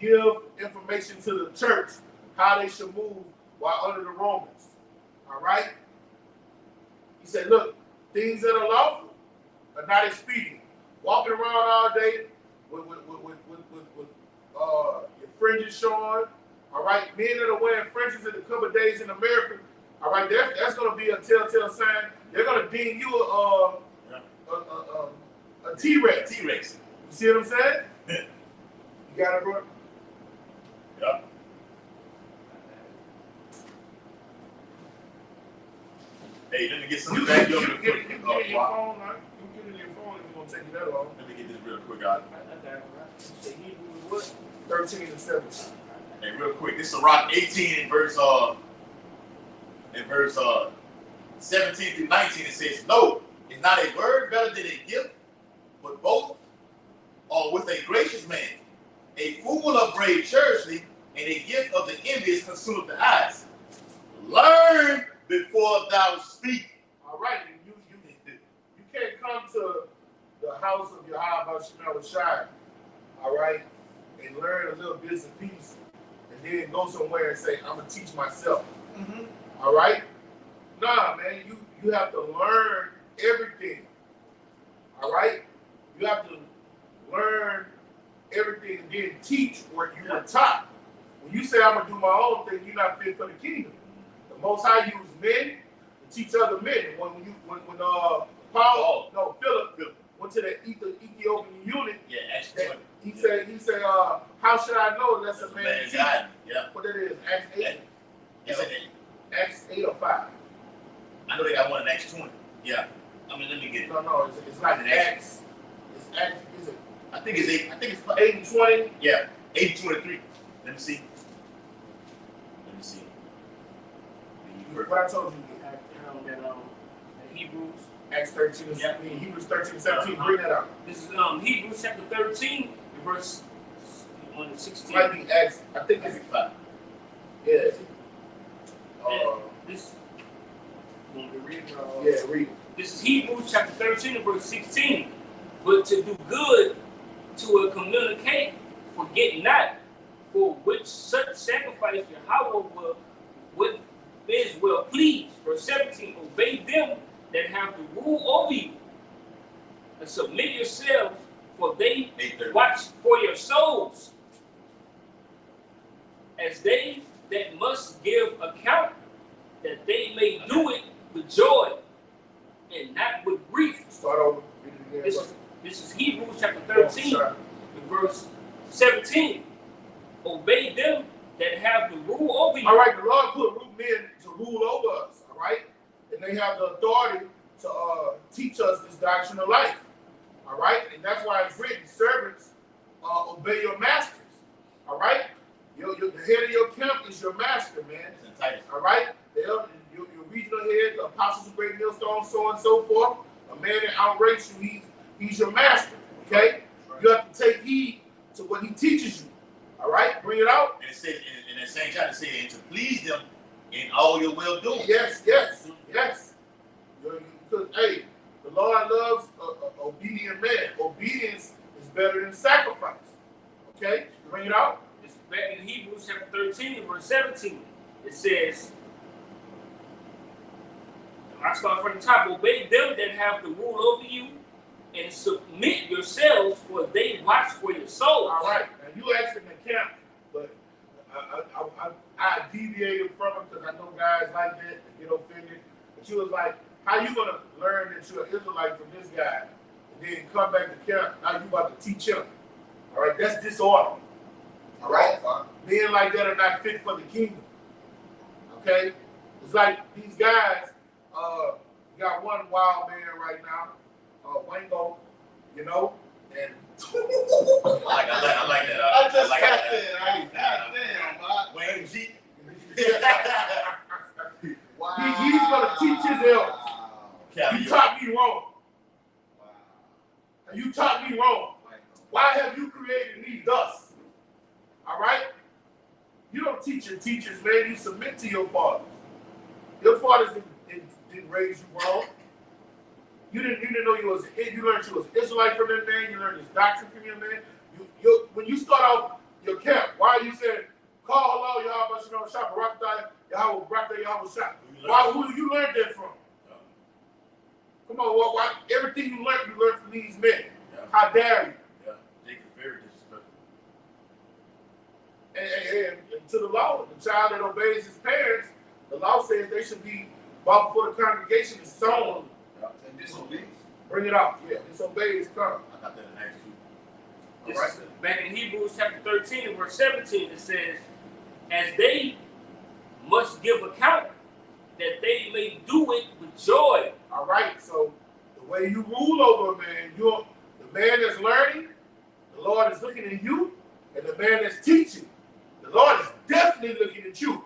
give information to the church how they should move while under the Romans. All right? He said, look, things that are lawful are not expedient. Walking around all day with your fringes showing. All right? Men that are wearing fringes in a couple of days in America, all right, that's going to be a telltale sign. They're going to deem you a T-Rex. T-Rex. You see what I'm saying? You got it, bro? Yeah. Hey, let me get some back You real can quick. get it in your phone, man. You can get it in your phone if it's going to take you that long. Let me get this real quick out. The Hebrews what? 13 and 17. Hey, real quick. This is Sirach 18 in verse 17 through 19. It says, "No, is not a word better than a gift, but both are with a gracious man. A fool upbraid cherishly, and a gift of the envious consumeth the eyes. Learn before thou speak." All right, and you can't come to the house of Yahweh Shemal Shai, all right, and learn a little bits and pieces, and then go somewhere and say, I'm going to teach myself. Mm-hmm. All right? Nah, man, you have to learn everything. All right? You have to learn everything and then teach what you were taught. When you say I'm going to do my own thing, you're not fit for the kingdom. The Most High used men to teach other men. Philip went to the Ethiopian eunuch, Yeah, actually. he said, how should I know unless a man Man, teach? God, yeah. What that is, Acts 8? Yes, I did. Acts 8 or 5? I know they got one in Acts 20. Yeah. I mean, let me get it. No, it's like Acts. It's Acts, is it I think it's 8. I think it's 8 and 20? Yeah, 8:23. Let me see. What I told you, The Hebrews. Acts 13 and Yeah. 17. Hebrews 13 and 17, bring that out. This is Hebrews chapter 13, verse 16. Might be Acts, I think it's 5. yeah. This. You want me to read it? Yeah, read it. This is Hebrews chapter 13 and verse 16. But to do good to a communicate, forget not, for which such sacrifice Yahweh is well pleased. Verse 17, obey them that have to rule over you, and submit yourselves, for they 8:30. watch for your souls, as they that must give account, that they may do it with joy and not with grief. Start over. Read it again. This is Hebrews chapter 13, verse 17. Obey them that have the rule over you. All right, the Lord put men to rule over us, all right? And they have the authority to teach us this doctrine of life, all right? And that's why it's written, servants, obey your masters, all right? The head of your camp is your master, man, all right? Your regional head, the apostles of great millstone, so on and so forth. A man that outranks you, he's your master, okay? You have to take heed to what he teaches you, all right? Bring it out. And it said in that same chapter, it said, and to please them in all your well doing. Yes, yes, yes. Because, hey, the Lord loves a obedient man. Obedience is better than sacrifice. Okay? Bring it out. It's back in Hebrews chapter 13, verse 17. It says, I start from the top, obey them that have the rule over you, and submit yourselves, for they watch for your souls. All right. Now, you asked in the camp, but I deviated from it because I know guys like that and get offended. But she was like, how you going to learn that you're an Israelite from this guy and then come back to camp? Now you about to teach him. All right, that's disorder. All right? Men like that are not fit for the kingdom. Okay? It's like these guys, you got one wild man right now, Wango, you know, and I like that. I just like got that. that. Damn, Wayne G. wow. He's gonna teach his elders. You taught me wrong. Wow. You taught me wrong. Why have you created me thus? All right? You don't teach your teachers, man. You submit to your fathers. Your fathers didn't raise you wrong. You didn't know you learned you was Israelite from that man. You learned his doctrine from your man. When you start off your camp, why are you saying, call Allah, Yahweh, Shalom, Shah, Barakatah, Yahweh, Barakatah, Yahweh, Shah? Who do you learn that from? Come on, why everything you learned from these men. Yeah. How dare you? Yeah, Jacob very disrespectful. And to the law, the child that obeys his parents, the law says they should be brought before the congregation and stoned. And disobeys. Bring it out. Yeah, disobey his come. I got that in Acts 2. This is back in Hebrews chapter 13 and verse 17, it says, as they must give account, that they may do it with joy. All right. So the way you rule over a man, the man that's learning, the Lord is looking at you, and the man that's teaching, the Lord is definitely looking at you.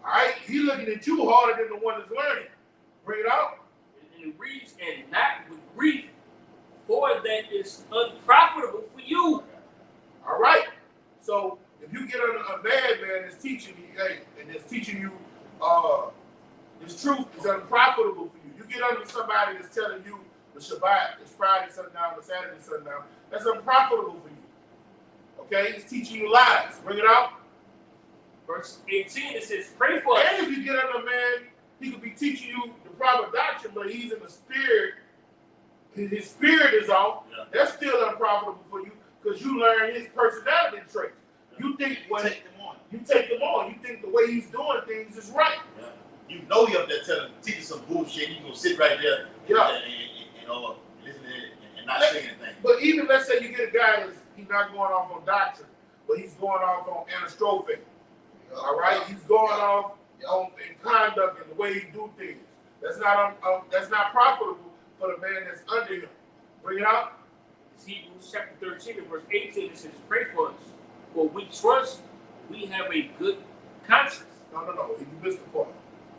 All right. He's looking at you harder than the one that's learning. Bring it out. And it reads, and not with grief, for that is unprofitable for you. All right. So if you get a bad man that's teaching you, hey, and that's teaching you this truth is unprofitable for you. You get under somebody that's telling you the Shabbat is Friday sundown, the Saturday sundown. That's unprofitable for you. Okay? It's teaching you lies. Bring it out. Verse 18, it says, pray for us. And if you get under a man, he could be teaching you the proper doctrine, but he's in the spirit. His spirit is off. Yeah. That's still unprofitable for you because you learn his personality traits. You think when Take them on. you take them on, you think the way he's doing things is right. Yeah. You know you're up there teaching some bullshit. You gonna sit right there Yeah. and listen to it and not say anything. But even let's say you get a guy that's he's not going off on doctrine, but he's going off on anastrophe. All right, he's going off on in conduct and the way he do things. That's not profitable for the man that's under him. Bring it out. It's Hebrews chapter 13 and verse 18, it says, pray for us, for we trust we have a good conscience. No. You missed the point.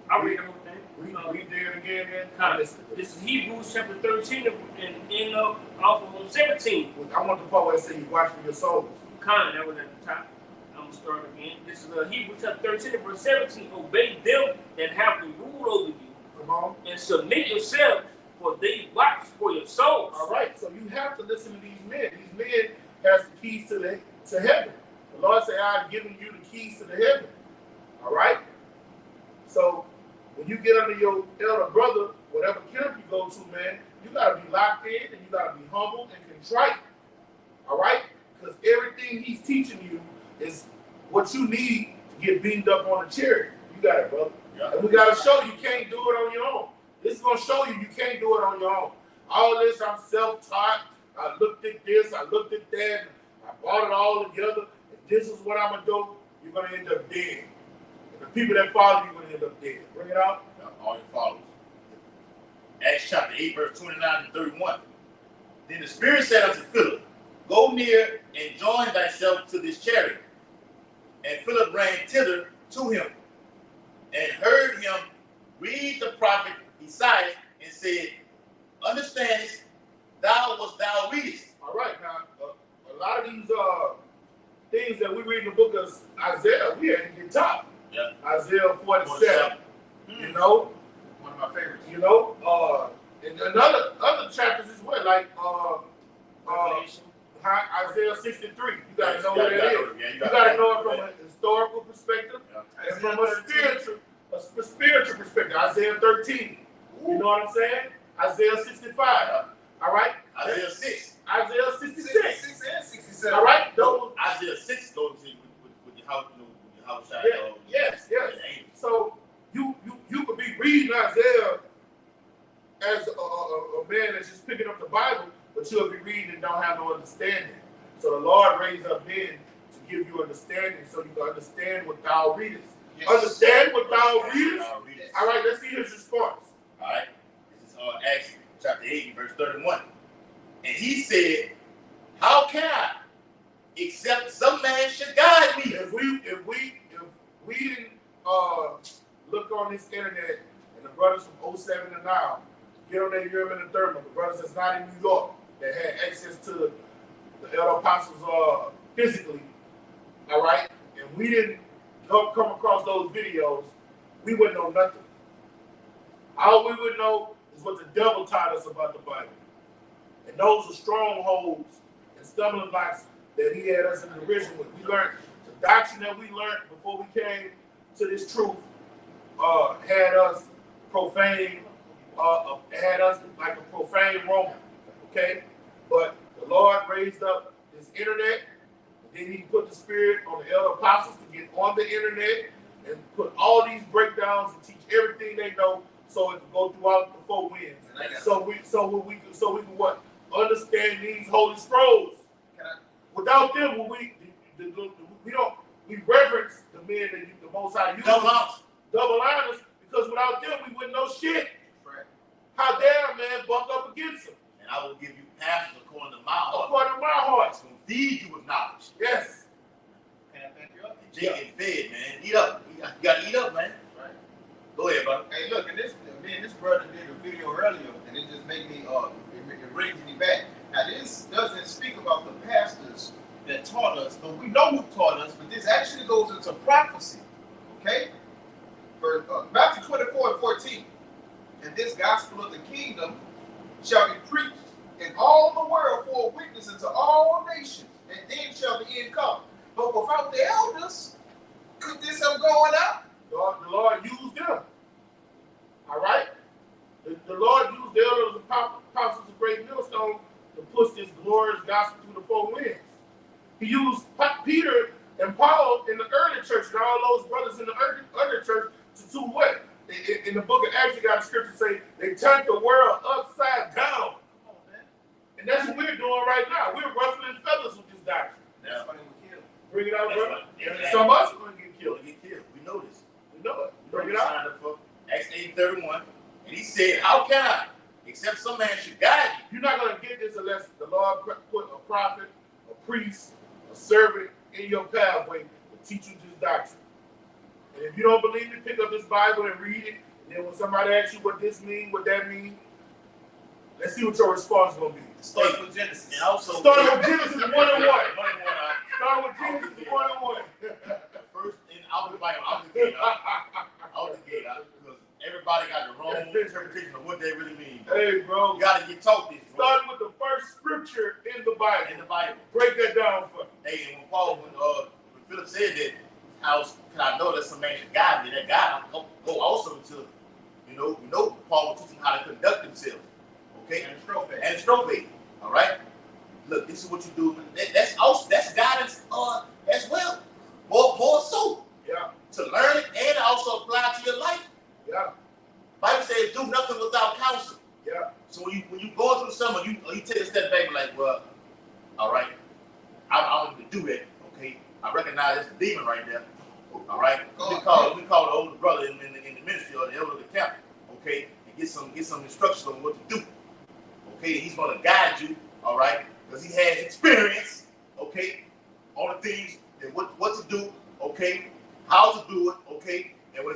I'll read the whole thing. Read there again, man. Kind of. This is Hebrews chapter 13 and end up off of 17. I want the part where it says you watch for your souls. Kind, that was at the top. I'm going to start again. This is Hebrews chapter 13 and verse 17. Obey them that have the rule over you, Come on. and submit yourselves, for they watch for your souls. All right, so you have to listen to these men. These men have the keys to heaven. The Lord said, I've given you the keys to the heaven. All right? So when you get under your elder brother, whatever camp you go to, man, you got to be locked in and you got to be humble and contrite. All right? Because everything he's teaching you is what you need to get beamed up on the chariot. You got it, brother. Yeah. And we got to show you can't do it on your own. This is going to show you can't do it on your own. All this, I'm self-taught. I looked at this, I looked at that, and I brought it all together. And this is what I'm going to do. You're going to end up dead. And the people that follow you are going to end up dead. Bring it out. All your followers. Acts chapter 8, verse 29 and 31. Then the Spirit said unto Philip, go near and join thyself to this chariot. And Philip ran thither to him, and heard him read the prophet Isaiah, and said, understandest thou what thou readest? All right, now, a lot of these means that we read the book of Isaiah, we had to get top. Yeah. Isaiah 47. You know, One of my favorites. you know, and other chapters as well, like Revelation. Isaiah 63. You gotta know Yeah, what you it gotta is. know it, yeah, You gotta know it from yeah. a historical perspective Yeah. and from a spiritual perspective. Isaiah 13. You know what I'm saying? Isaiah 65. All right. Isaiah 6. Isaiah 66. 66 and 67. All right. Those. Isaiah 6 goes with the house, with the house side. Yeah, yes. So you could be reading Isaiah as a man that's just picking up the Bible, but you'll be reading and don't have no understanding. So the Lord raised up men to give you understanding, so you can understand what thou readest. Yes. Understand what thou readest. I'll read it. All right. Let's see his response. All right. This is Acts chapter 8, verse 31. And he said, how can I, except some man should guide me? If we didn't look on this internet and the brothers from 07 and now get on their Urim and Thummim, the brothers that's not in New York that had access to the elder apostles physically, all right, and we didn't come across those videos, we wouldn't know nothing. All we would know is what the devil taught us about the Bible. And those are strongholds and stumbling blocks that he had us in derision with. We learned the doctrine that we learned before we came to this truth had us profane, had us like a profane Roman, okay? But the Lord raised up this internet, and then he put the spirit on the elder apostles to get on the internet and put all these breakdowns and teach everything they know so it can go throughout the four winds. So we can what? Understand these holy scrolls. Without them, we reverence the men that the Most High uses. Double honors, because without them we wouldn't know shit. Right. How dare a man buck up against them? And I will give you pastors according to my heart. According to my heart. It's going to feed you with knowledge. Yes. Can I back you up? And Jake getting fed, man. Eat up. You got to eat up, man. Right. Go ahead, brother. Hey, look, and this brother did a video earlier, and it just made me, it brings me back. Now, this doesn't speak about the pastors that taught us, but we know who taught us, but this actually goes into prophecy, okay? For Matthew 24:14, and this gospel of the kingdom shall be preached in all the world for a witness unto all nations, and then shall the end come. But without the elders, could this have gone out? The Lord used them. All right? The Lord used the elders and apostles of Great Millstone to push this glorious gospel through the four winds. He used Peter and Paul in the early church and all those brothers in the early church to do what? In the book of Acts, you got a scripture say they turned the world upside down. Come on, man. And that's what we're doing right now. We're ruffling feathers with this doctrine. That's why they were killed. Bring it out, That's brother. right. And some of us are going to get You'll killed. get killed. We know this. We know it. You Bring know it we out. signed up for Acts 8:31. And he said, how can I, except some man should guide you? You're not going to get this unless the Lord put a prophet, a priest, a servant in your pathway to teach you this doctrine. And if you don't believe me, pick up this Bible and read it. And then when somebody asks you what this means, what that means, let's see what your response is going to be. Starting with Genesis. And also, Starting with Genesis 1 and 1. 1 and 1. Starting with Genesis 1 and 1. First, out the Bible, out the gate, because everybody got the wrong interpretation of what they really mean. Hey, bro. You got to get taught this, bro. Starting with the first scripture in the Bible. In the Bible. Break that down for me. Hey, and when Philip said that, how can I know that some man should guide me? That guy go also to, we know Paul was teaching how to conduct himself. Okay? And Strophe. And Strophe. All right? Look, this is what you do. That's guidance as well. More so. Yeah. To learn it and also apply to your life. Yeah. Bible says do nothing without counsel. Yeah. So when you go through something, you take a step back and like, well, all right, I want to do that. Okay, I recognize it's a demon right there. All right, we call the older brother in the ministry or the elder of the camp. Okay, and get some instructions on what to do. Okay, he's going to guide you. All right, because he has experience. Okay, on the things and what to do. Okay, how to do it. Okay, and when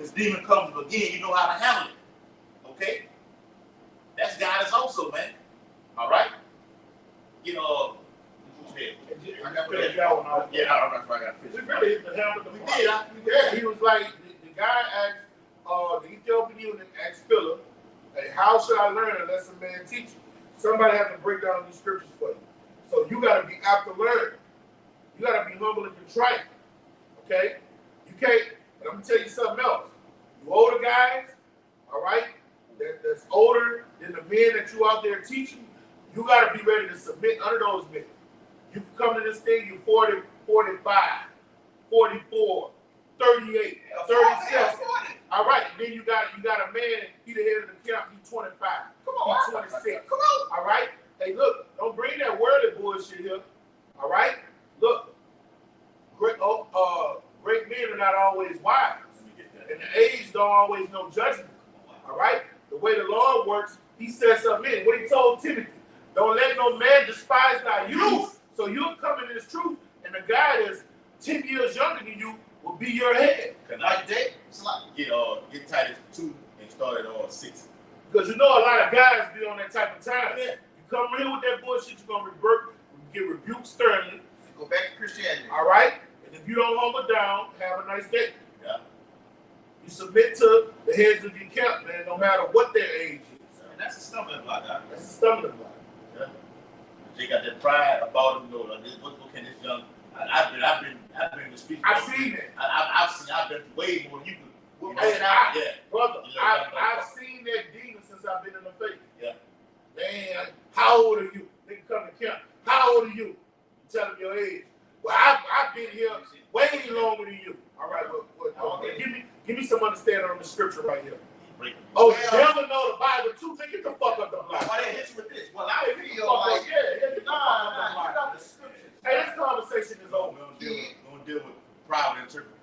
this demon comes again, you know how to handle it. Okay, that's guidance also, man. All right, going off. Yeah, that's why I got We fish. really hit the hammer. We did. Yeah, he was like, the guy asked, the Ethiopian eunuch asked Philip, hey, how should I learn unless a man teach you? Somebody has to break down these scriptures for you. So you got to be apt to learn. You got to be humble and contrite. Okay? You can't, and I'm going to tell you something else. You older guys, all right, that's older than the men that you out there teaching, you got to be ready to submit under those men. You can come to this thing, you're 40, 45, 44, 38, 37. All right, then you got a man, he the head of the camp, he's 25, he's 26. Come on. All right? Hey, look, don't bring that worldly bullshit here. All right? Look, great men are not always wise. And the age don't always know judgment. All right? The way the Lord works, he says something in. What he told Timothy, don't let no man despise thy youth. So you'll come into this truth, and the guy that's 10 years younger than you will be your head. Like that, get Titus 2 and start at 6. Because you know a lot of guys be on that type of time. Yeah. You come here with that bullshit, you're going to get rebuked sternly. Go back to Christianity. All right? And if you don't humble down, have a nice day. Yeah. You submit to the heads of your camp, man, no matter what their age is. And that's a stumbling block, huh? That's a stumbling block. Yeah. They got that pride about them, though. Like, what can this young? I've been in the streets. I've seen it. I've been way more than you could. Hey, brother, Yeah. I've seen that demon since I've been in the faith. Yeah. Man, how old are you? They come to camp. How old are you? You tell them your age. Well, I've been here way longer than you. All right, okay. Give me some understanding on the scripture right here. Oh, you never know the Bible too. Take it the fuck up the block. Why they hit you with this? Well, I feel You like, get the fuck up the you block. got the scriptures. Hey, this conversation is over. We don't deal with private interpret.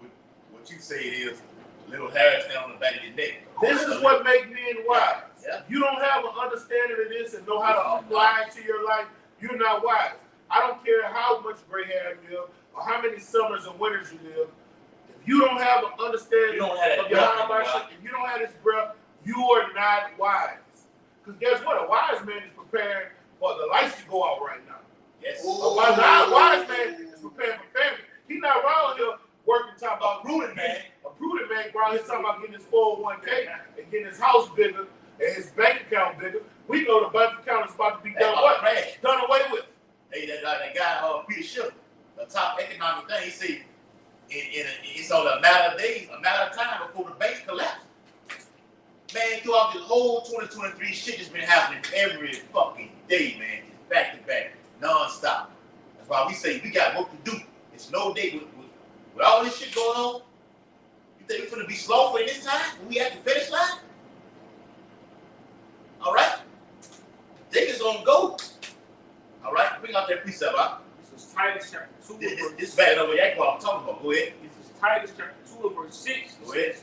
With what you say it is. Little hairs down on the back of your neck. This is what makes men wise. Yeah. You don't have an understanding of this and know how to apply it to your life, you're not wise. I don't care how much gray hair you live or how many summers and winters you live. If you don't have an understanding of your heart, if you don't have this breath, you are not wise. Because guess what? A wise man is preparing for the lights to go out right now. Yes. A wise man is preparing for family. He's not around here working talking about prudent man. A prudent man around here talking about getting his 401k and getting his house bigger and his bank account bigger. We know the bank account is about to be done what? Done away with. Hey, that guy, Peter Schiff, the top economic thing, he said, it's on a matter of days, a matter of time before the banks collapse. Man, throughout the whole 2023, shit just been happening every fucking day, man. Just back to back, non-stop. That's why we say we got work to do. It's no day with all this shit going on. You think we're gonna be slothful in this time when we at the finish line? All right? Niggas on go. All right? Bring out that precept, huh? This is Titus chapter 2. This bad over here. That's what I'm talking about. Go ahead. This is Titus chapter 2 and verse 6. Go ahead.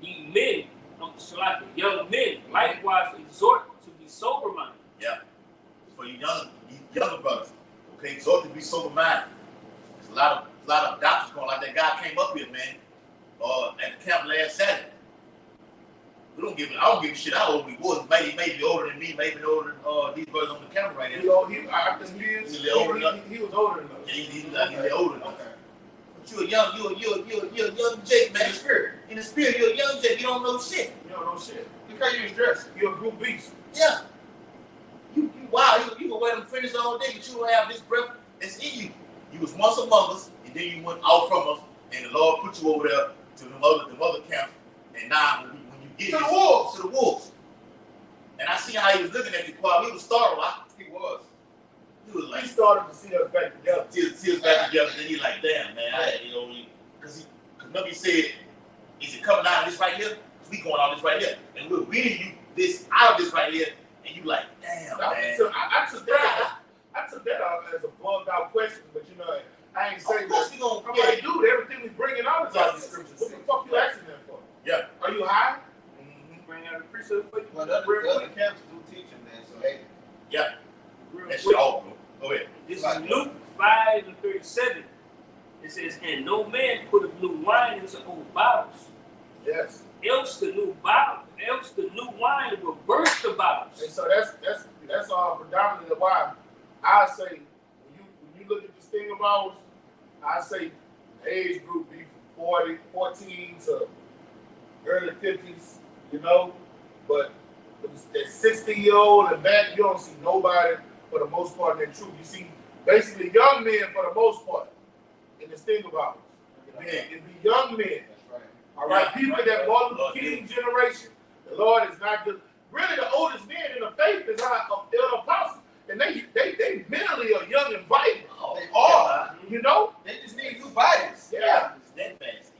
Ye men, young men, likewise exhort to be sober-minded. Yeah. For you younger brothers, okay, exhort to be sober-minded. There's a lot of doctors going like that guy came up here, man, at the camp last Saturday. I don't give a shit how old he was. Maybe older than me, maybe older than these brothers on the camera right now. He was older than us. He's older than us. But you're a young Jake, man. In the spirit, you're a young Jake. You don't know shit. You don't know shit. Look how you was dressed. You're a group beast. Yeah. You can wear them fingers all day, but you don't have this breath that's in you. You was once among us, and then you went out from us, and the Lord put you over there to the other camps, and now when you get To the wolves. And I see how he was looking at me while he was startled. He was. He was like, He started to see us back together. tears back together, and then he like, damn, man, because remember he said, is it coming out of this right here? Because we going out of this right here, and we're reading you this out of this right here, and you like, damn, man. I took that out as a bugged out question, but you know, I ain't saying Of course we gonna, I'm like, dude, everything we bringing out is out of the scriptures. What the fuck you asking them for? Yeah. Are you high? Bring out a precept for you. Well, the other camps do teaching, man. So hey, Yeah, Real that shit quick. all, bro. Go ahead. This is Luke 5:37. It says, and no man put of new wine into old bottles, Yes. else the new wine will burst the bottles. And so that's predominantly why I say when you look at this thing of ours, I say the age group be from 14 to early 50s, you know. But that 60-year-old and back, you don't see nobody for the most part in that troop. You see basically young men for the most part in the Stinger Bottles. It'd be young men. That's right. All right, people that Martin Luther King generation. The Lord is not the really the oldest men in the faith is our apostles, and they mentally are young and vibrant. Oh, They are. You know? They just need new bodies. Yeah. Steadfast.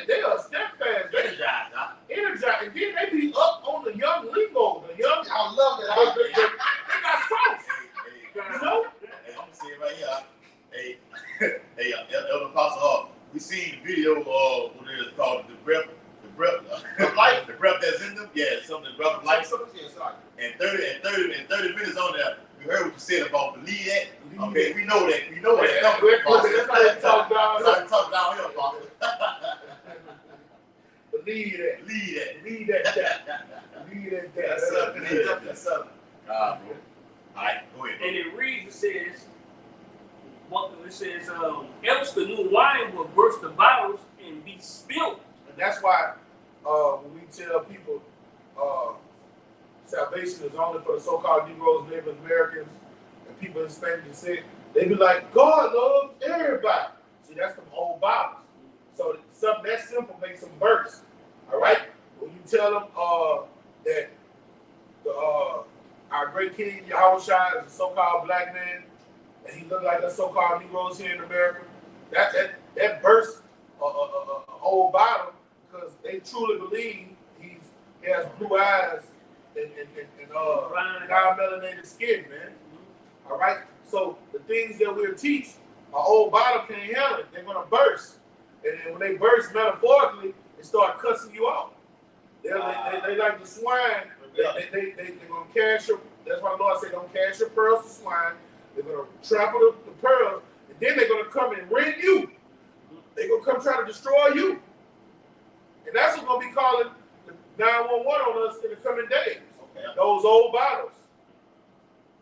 They are steadfast. They Energized, huh? energized, and then they be up on the young lingo, the young. I love that. They got sauce. Hey, You know? hey, I'm gonna say it right here. Hey, hey, Elder Apostle, we seen the video what it is called the breath life, the breath that's in them. Yeah, something the breath of life. And 30 minutes on there, we heard what you said about believe that. Okay, we know that. We know where it's coming from. That's how they talk down. That's how they talk down here, Apostle. Believe that. Believe that. Believe that. Believe that. That's something. That's something. All right, go ahead. And it reads, it says, else the new wine will burst the bottles and be spilled. And that's why when we tell people salvation is only for the so-called Negroes, Native Americans, and people in Spanish descent, they be like, God loves everybody. See, that's from old Bibles. So something that simple makes them burst. All right? When you tell them that our great king, Yahushua, is a so-called black man, and he looked like the so-called Negroes here in America, that bursts old bottom because they truly believe he has blue eyes and non-melanated skin, man. All right? So the things that we'll teach, our old bottom can't handle it. They're going to burst. And when they burst metaphorically, they start cussing you out. They like the swine. They're going to cash your, that's why the Lord said, don't cash your pearls to swine. They're going to trample the pearls, and then they're going to come and rend you. They're going to come try to destroy you. And that's what's going to be calling the 911 on us in the coming days. Okay. Those old bottles.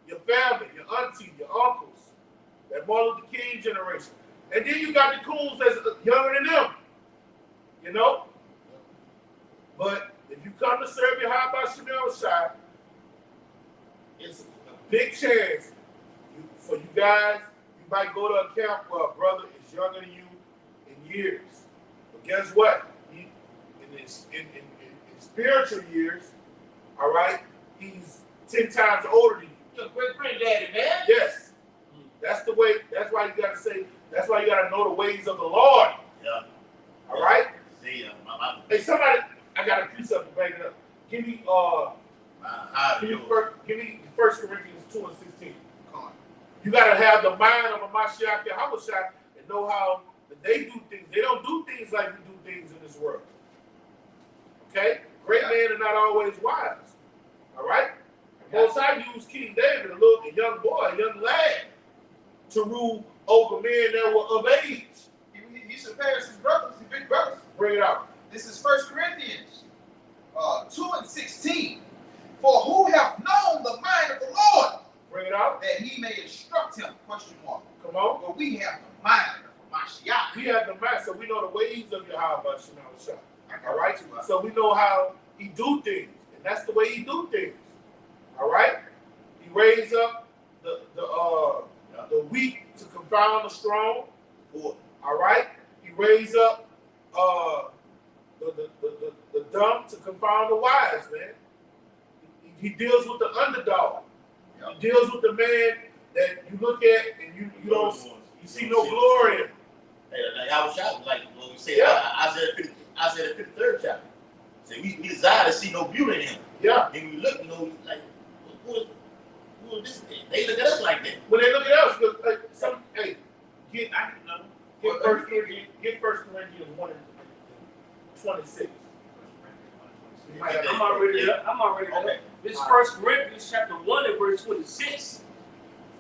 Your family, your auntie, your uncles, that Martin Luther King generation. And then you got the coons that's younger than them. You know? But if you come to serve your high by Chanel shot, it's a big chance for you guys. You might go to a camp where a brother is younger than you in years. But guess what? In spiritual years, all right, he's 10 times older than you. Your great granddaddy, man. Yes. That's the way, that's why you gotta say, that's why you gotta know the ways of the Lord. Yeah. All right? See, Hey, somebody, I got a piece of it to back it up. Give me First Corinthians 2 and 16. Come on. You gotta have the mind of a Mashiach Yahushua and know how they do things. They don't do things like we do things in this world. Okay? Great men are not always wise. All right? Most I use King David, a young boy, a young lad, to rule over men that were of age. He surpassed his brothers, his big brothers. Bring it out. This is 1 Corinthians 2 and 16. For who have known the mind of the Lord, Bring it out. that he may instruct him? Question mark. Come on. For we have the mind of Mashiach. We have the mind, so we know the ways of Yahweh Shah. I All right? got you. So we know how he do things. And that's the way he do things. All right? He raised up the weak to confound the strong. All right? He raised up the dumb to confound the wise, man. He deals with the underdog. He deals with the man that you look at and you see no glory in him. Hey, like I was shouting, like when we say Isaiah 53rd chapter. Say we desire to see no beauty in him. Yeah. And we look, like who is this? They look at us like that. When they look at us, get First Corinthians 1 and 26. I'm already up. Okay. This is 1 Corinthians chapter 1 and verse 26.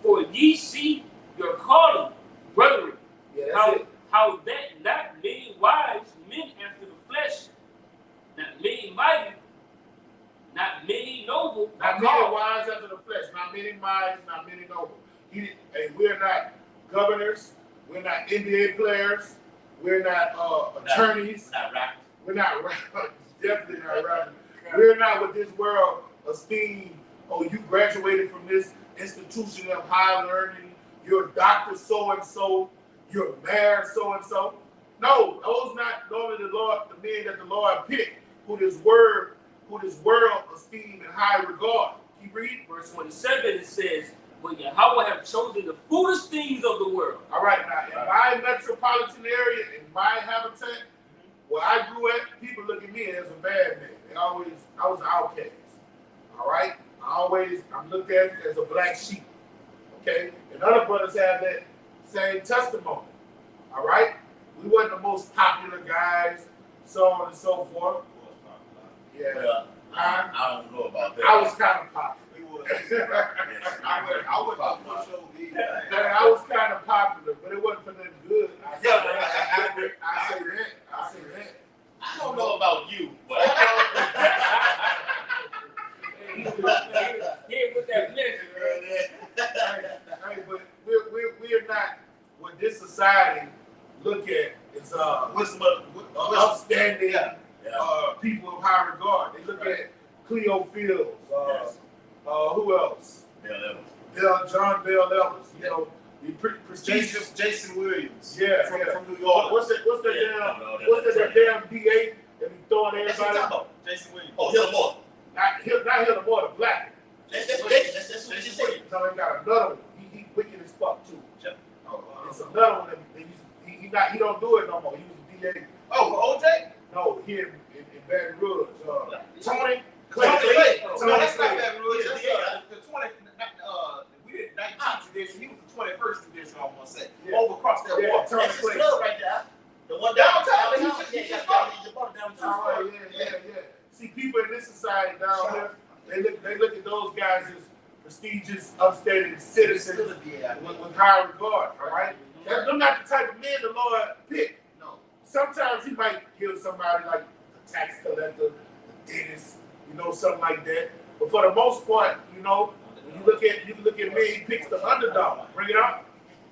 For ye see your calling, brethren, Yeah, that's it. how that not many wise men after the flesh, not many mighty, not many noble, Not many wise after the flesh, not many mighty, not many noble. We're not governors, We're not NBA players. We're not attorneys. Not rapping. We're not rappers. Definitely not rappers. We're not what this world esteem. Oh, you graduated from this institution of high learning. You're Dr. So-and-so. You're Mayor so-and-so. No, those not normally the men that the Lord picked, who this world esteem in high regard. Keep reading. Verse 27, it says, "But Yahweh have chosen the foolish things of the world." All right, now in my metropolitan area, in my habitat, where I grew at, people look at me as a bad man. I was an outcast. All right, I'm looked at as a black sheep. Okay, and other brothers have that same testimony. All right, we weren't the most popular guys, so on and so forth. Yeah, Well, I don't know about that. I was kind of popular. We was. Yes. I would push over these. I was kind of popular, but it wasn't for nothing good. I say that. I say that. I don't know about you, but Here with that message. Hey, but we're not what this society look at is what's the outstanding Yeah. people of high regard. They look at Cleo Fields, Yes. who else? John Bell Evans, you know, the prestigious. Jason Williams. Yeah, from New York. What's that Yeah. damn DA that be throwing That's what I'm everybody? talking about. Jason Williams. Oh, Hill Moore. Not Hiller Moore, the black. That's what you say. So they got another one. He wicked as fuck too. Oh, It's another one that he don't do it no more. He was the DA. for OJ? No, here in Baton Rouge. Tony Clay. Clay. No, that's not that rule. That's the 20. We did 19th tradition. He was the 21st tradition. I want to say over across that Yeah, water. Tony That's his Clay. club right there. The one Downtown, downtown. he just Oh, yeah. See, people in this society down here, they look at those guys as prestigious, upstanding citizens with high regard. All right, they're not the type of men the Lord picked. No. Sometimes he might kill somebody like the tax collector, the dentist, you know, something like that. But for the most part, you know, when you look at me, he picks the underdog. Bring it up.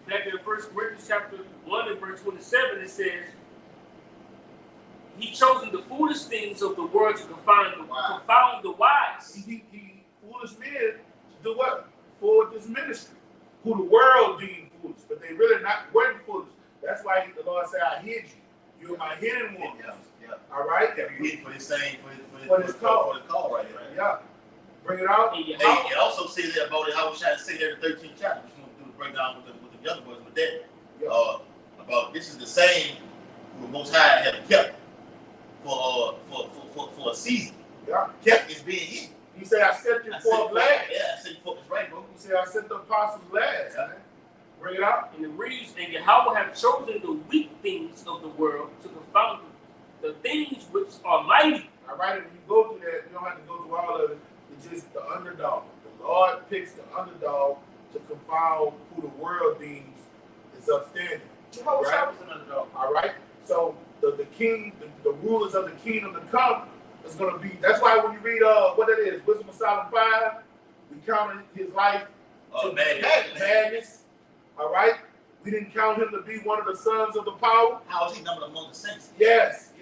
Back in 1 Corinthians chapter 1 and verse 27, it says, "He chosen the foolish things of the world to confound the wise." He foolish men to do what? For this ministry, who the world deemed foolish, but they really weren't foolish. That's why the Lord said, "I hid you. You're my hidden one." Yeah. All right. You hit for this same For this call. For the call right here. Yeah. Bring it out. And Hey, Yahweh, it also says that about it. I was trying to say there in the 13th chapter. We're going to do the breakdown with the other boys with that. Yeah. About this is the same who the Most High have kept for a season. Yeah. Kept is being hit. He said, "I set you forth last." Yeah, I said you is right, bro. He said, "I set the apostles last." Yeah. Man. Bring it out. and it reads, "And Yahweh have chosen the weak things of the world to confound the things which are mighty." All right. And when you go through that, you don't have to go through all of it. It's just the underdog. The Lord picks the underdog to confound who the world deems is upstanding. Jehovah Shah was an underdog. All right. So the king, the rulers of the kingdom to come is going to be. That's why when you read what it is, Wisdom of Solomon 5, we counted his life to madness. All right. We didn't count him to be one of the sons of the power. How is he numbered among the saints? Yes.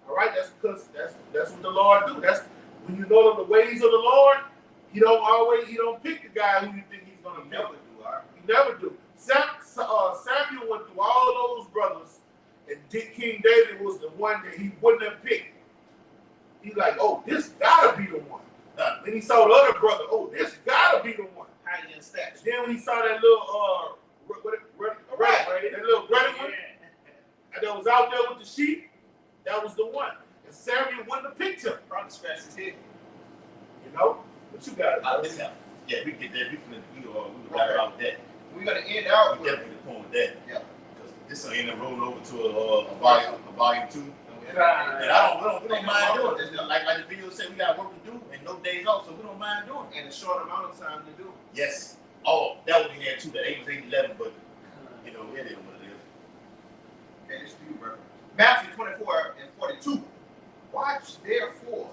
All right. That's because that's what the Lord do. That's when you know the ways of the Lord. He don't pick the guy who you think he's going to pick. Never do. All right. He never do. Samuel went through all those brothers, and King David was the one that he wouldn't have picked. He's like, "Oh, this gotta be the one." Then he saw the other brother. "Oh, this gotta be the one." High in stature. Then when he saw that little that little running one that was out there with the sheep, that was the one. And Samuel wouldn't have picked him. Probably scratched his head. You know, but you got it. Yeah, we get that. We wrap it out with that. We're gonna end out We with. definitely the point with that. Yeah. Because this will end up rolling over to a volume 2. And we don't mind doing this. Like the video said, we got work to do and no days off, so we don't mind doing it. And a short amount of time to do it. Yes. Oh, that one we had too. That 8 was 8-11, but you know, it is what it is. Okay, this is you, bro. Matthew 24 and 42. Watch therefore,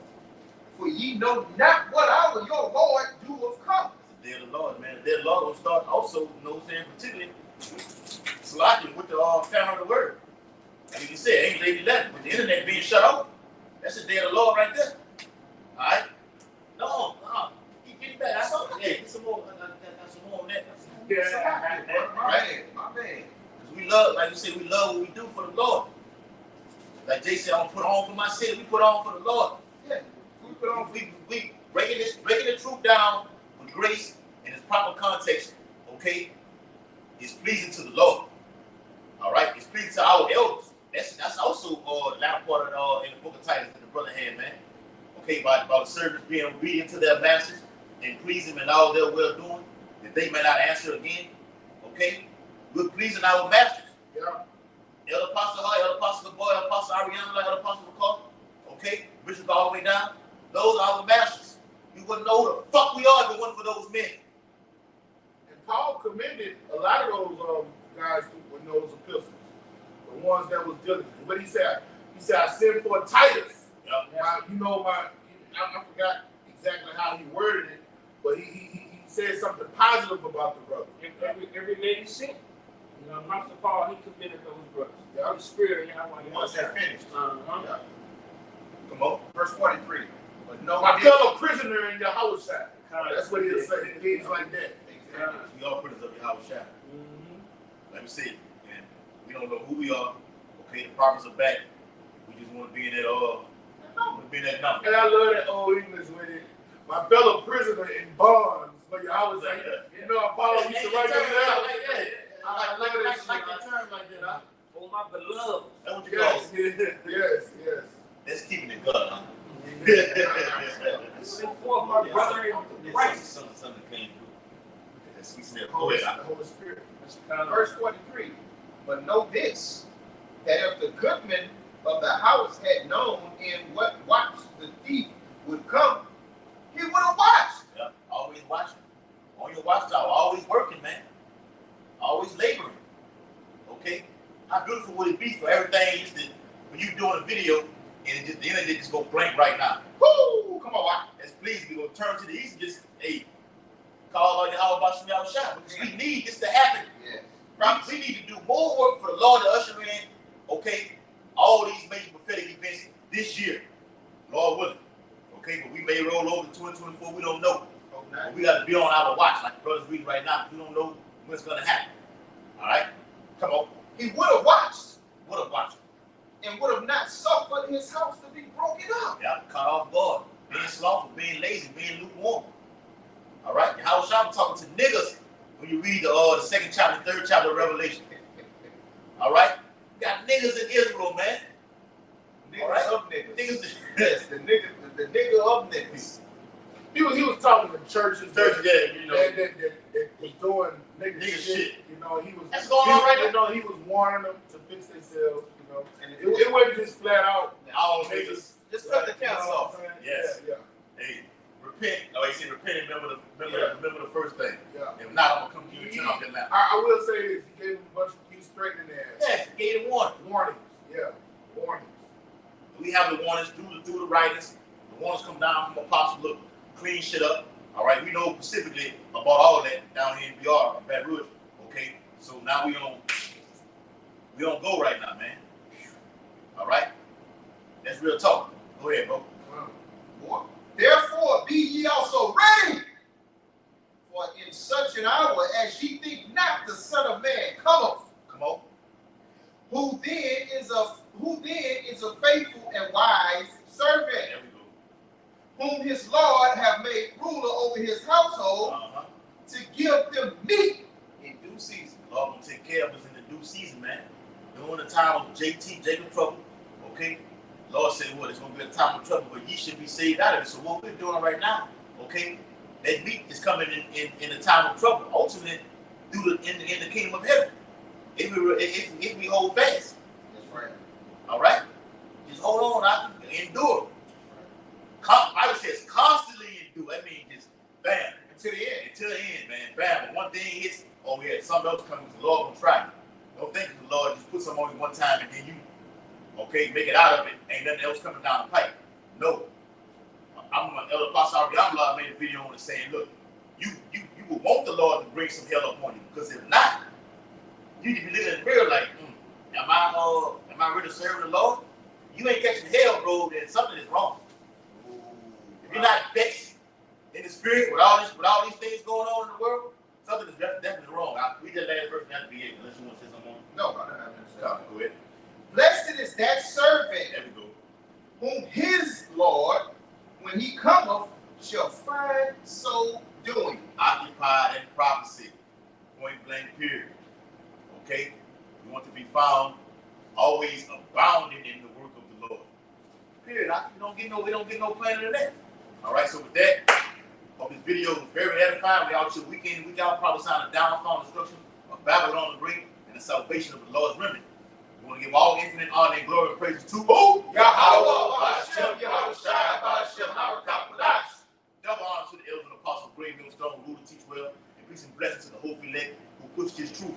for ye know not what hour your Lord doeth come. It's the day of the Lord, man. The day of the Lord will start also, you know what I'm saying, particularly Slocking with the family of the word. Like you said, ain't late 11, with the internet being shut off. That's the day of the Lord right there. All right? No. Get back. I saw that. Hey, get some more. I got some more on that. My bad. Because we love, like you said, we love what we do for the Lord. Like Jay said, I don't put on for my city. We put on for the Lord. Yeah. We put on. We breaking the truth down with grace in its proper context. Okay, it's pleasing to the Lord. All right, it's pleasing to our elders. That's also the latter part of in the book of Titus that the brother had, man. Okay, about the servants being obedient to their masters and pleasing in all their well doing, that they may not answer again. Okay, we're pleasing our masters. Yeah. Elder Apostle Hart, Elder Apostle Boy, Elder Apostle Ariana, Elder Apostle McCall. Okay, Bishop all the way down. Those are our masters. You wouldn't know who the fuck we are if it wasn't for those men. And Paul commended a lot of those guys with those epistles, the ones that was diligent. But he said, I sent for Titus. Yep. I forgot exactly how he worded it, but he said something positive about the brother. Every man he sent. You know, Master Paul, he commended those brothers. Yeah. The spirit, Yahweh. Once they're finished. Uh-huh. Come on. Verse 43. But no My one fellow prisoner in your house. That's what he'll say. Things like that. Exactly. We all put us up in our shadow. Let me see it. And we don't know who we are. Okay, the prophets are back. We just want to be in that number. And I love that old English with it. My fellow prisoner in bonds for your house. Like that. You know, Paul used to write that down. I like that term like that, huh? Oh, my beloved. That's what you call it. Yes. That's keeping it good, huh? Send forth my brother in Christ. Something came through. That's sweet smell. The Go ahead. Holy Spirit. Verse 43. But know this, that if the goodman of the house had known in what watch the thief would come, he would have watched. Yeah, always watching. On your watchtower, always working, man. Always laboring. Okay? How beautiful would it be for everything when you doing a video and the internet just go blank right now? Woo! Come on, watch. That's please, we're gonna turn to the east and just, hey, call all your how about you out shop. Because we need this to happen. Yeah. We need to do more work for the Lord to usher in, okay, all these major prophetic events this year. Lord willing. Okay, but we may roll over to 2024, we don't know. But we got to be on our watch, like the brother's reading right now. We don't know what's going to happen. All right? Come on. He would have watched Would have watched. and would have not suffered his house to be broken up. Yeah, caught off guard. Being slothful, being lazy, being lukewarm. All right? And how I'm talking to niggas when you read the second chapter, third chapter of Revelation. All right? You got niggas in Israel, man. Niggas All right? of niggas. Niggas. Yes, the nigga of niggas. He was talking to churches Yeah, you know. that was doing nigga Nigga shit. shit. You know, he was. That's going on right now. You know, he was warning them to fix themselves. You know, and it wasn't just flat out. All niggas. Just cut the You know counts what off. I'm saying? Yes. Yeah. Hey, repent. Oh, he said repent and remember the first thing. Yeah. If not, I'm gonna come to you and turn off that lamp. I will say this: he gave him a bunch of keys straightening their ass. Yes, gave him warning. Warnings. Yeah. Warnings. We have the warnings through the writings. The warnings come down from Apostle. Look, clean shit up. All right, we know specifically about all that down here in BR, in Baton Rouge. Okay, so now we don't go right now, man. All right, that's real talk. Go ahead, bro. Wow. Therefore, be ye also ready, for in such an hour as ye think not, the Son of Man cometh. Come on. Who then is a faithful and wise servant, There we go. whom his Lord have made ruler over his household, to give them meat in due season. The Lord gonna take care of us in the due season, man. During the time of JT, Jacob trouble, okay? The Lord said, what? It's gonna be a time of trouble, but ye should be saved out of it. So what we're doing right now, okay? That meat is coming in the time of trouble, ultimately in the kingdom of heaven. If we hold fast. That's right. All right? Just hold on, endure. Bible says constantly endure. That means just bam. Until the end, man. Bam. When one thing hits, oh yeah, something else comes, the Lord gonna try you. Don't think the Lord just put something on you one time and then you, okay, make it out of it. Ain't nothing else coming down the pipe. No. I'm Elder Apostle Ariana made a video on it saying, look, you will want the Lord to bring some hell up on you, because if not, You need to be looking in the mirror like, am I really serving the Lord? You ain't catching hell, bro, then something is wrong. If you're not vexed in the spirit with all these things going on in the world, something is definitely wrong. We just last verse not to be able, unless you want to say something more. No, I don't have to say. Go ahead. Blessed is that servant There we go. whom his Lord, when he cometh, shall find so doing. Occupied in prophecy. Point blank period. Okay? We want to be found always abounding in the work of the Lord. Period. We don't get no plainer than that. Alright, so with that, hope this video was very edifying. We out here week in, week out, probably sound the downfall, destruction of Babylon the Great, and the salvation of the Lord's remnant. We want to give all infinite honor and glory and praises to who? Yahweh, Hashem, Yahweh Shai, Hashem, Harakapadash. Double honor to the elders and apostles, great millstone, rule to teach well, and peace and blessings to the hope elect who push this truth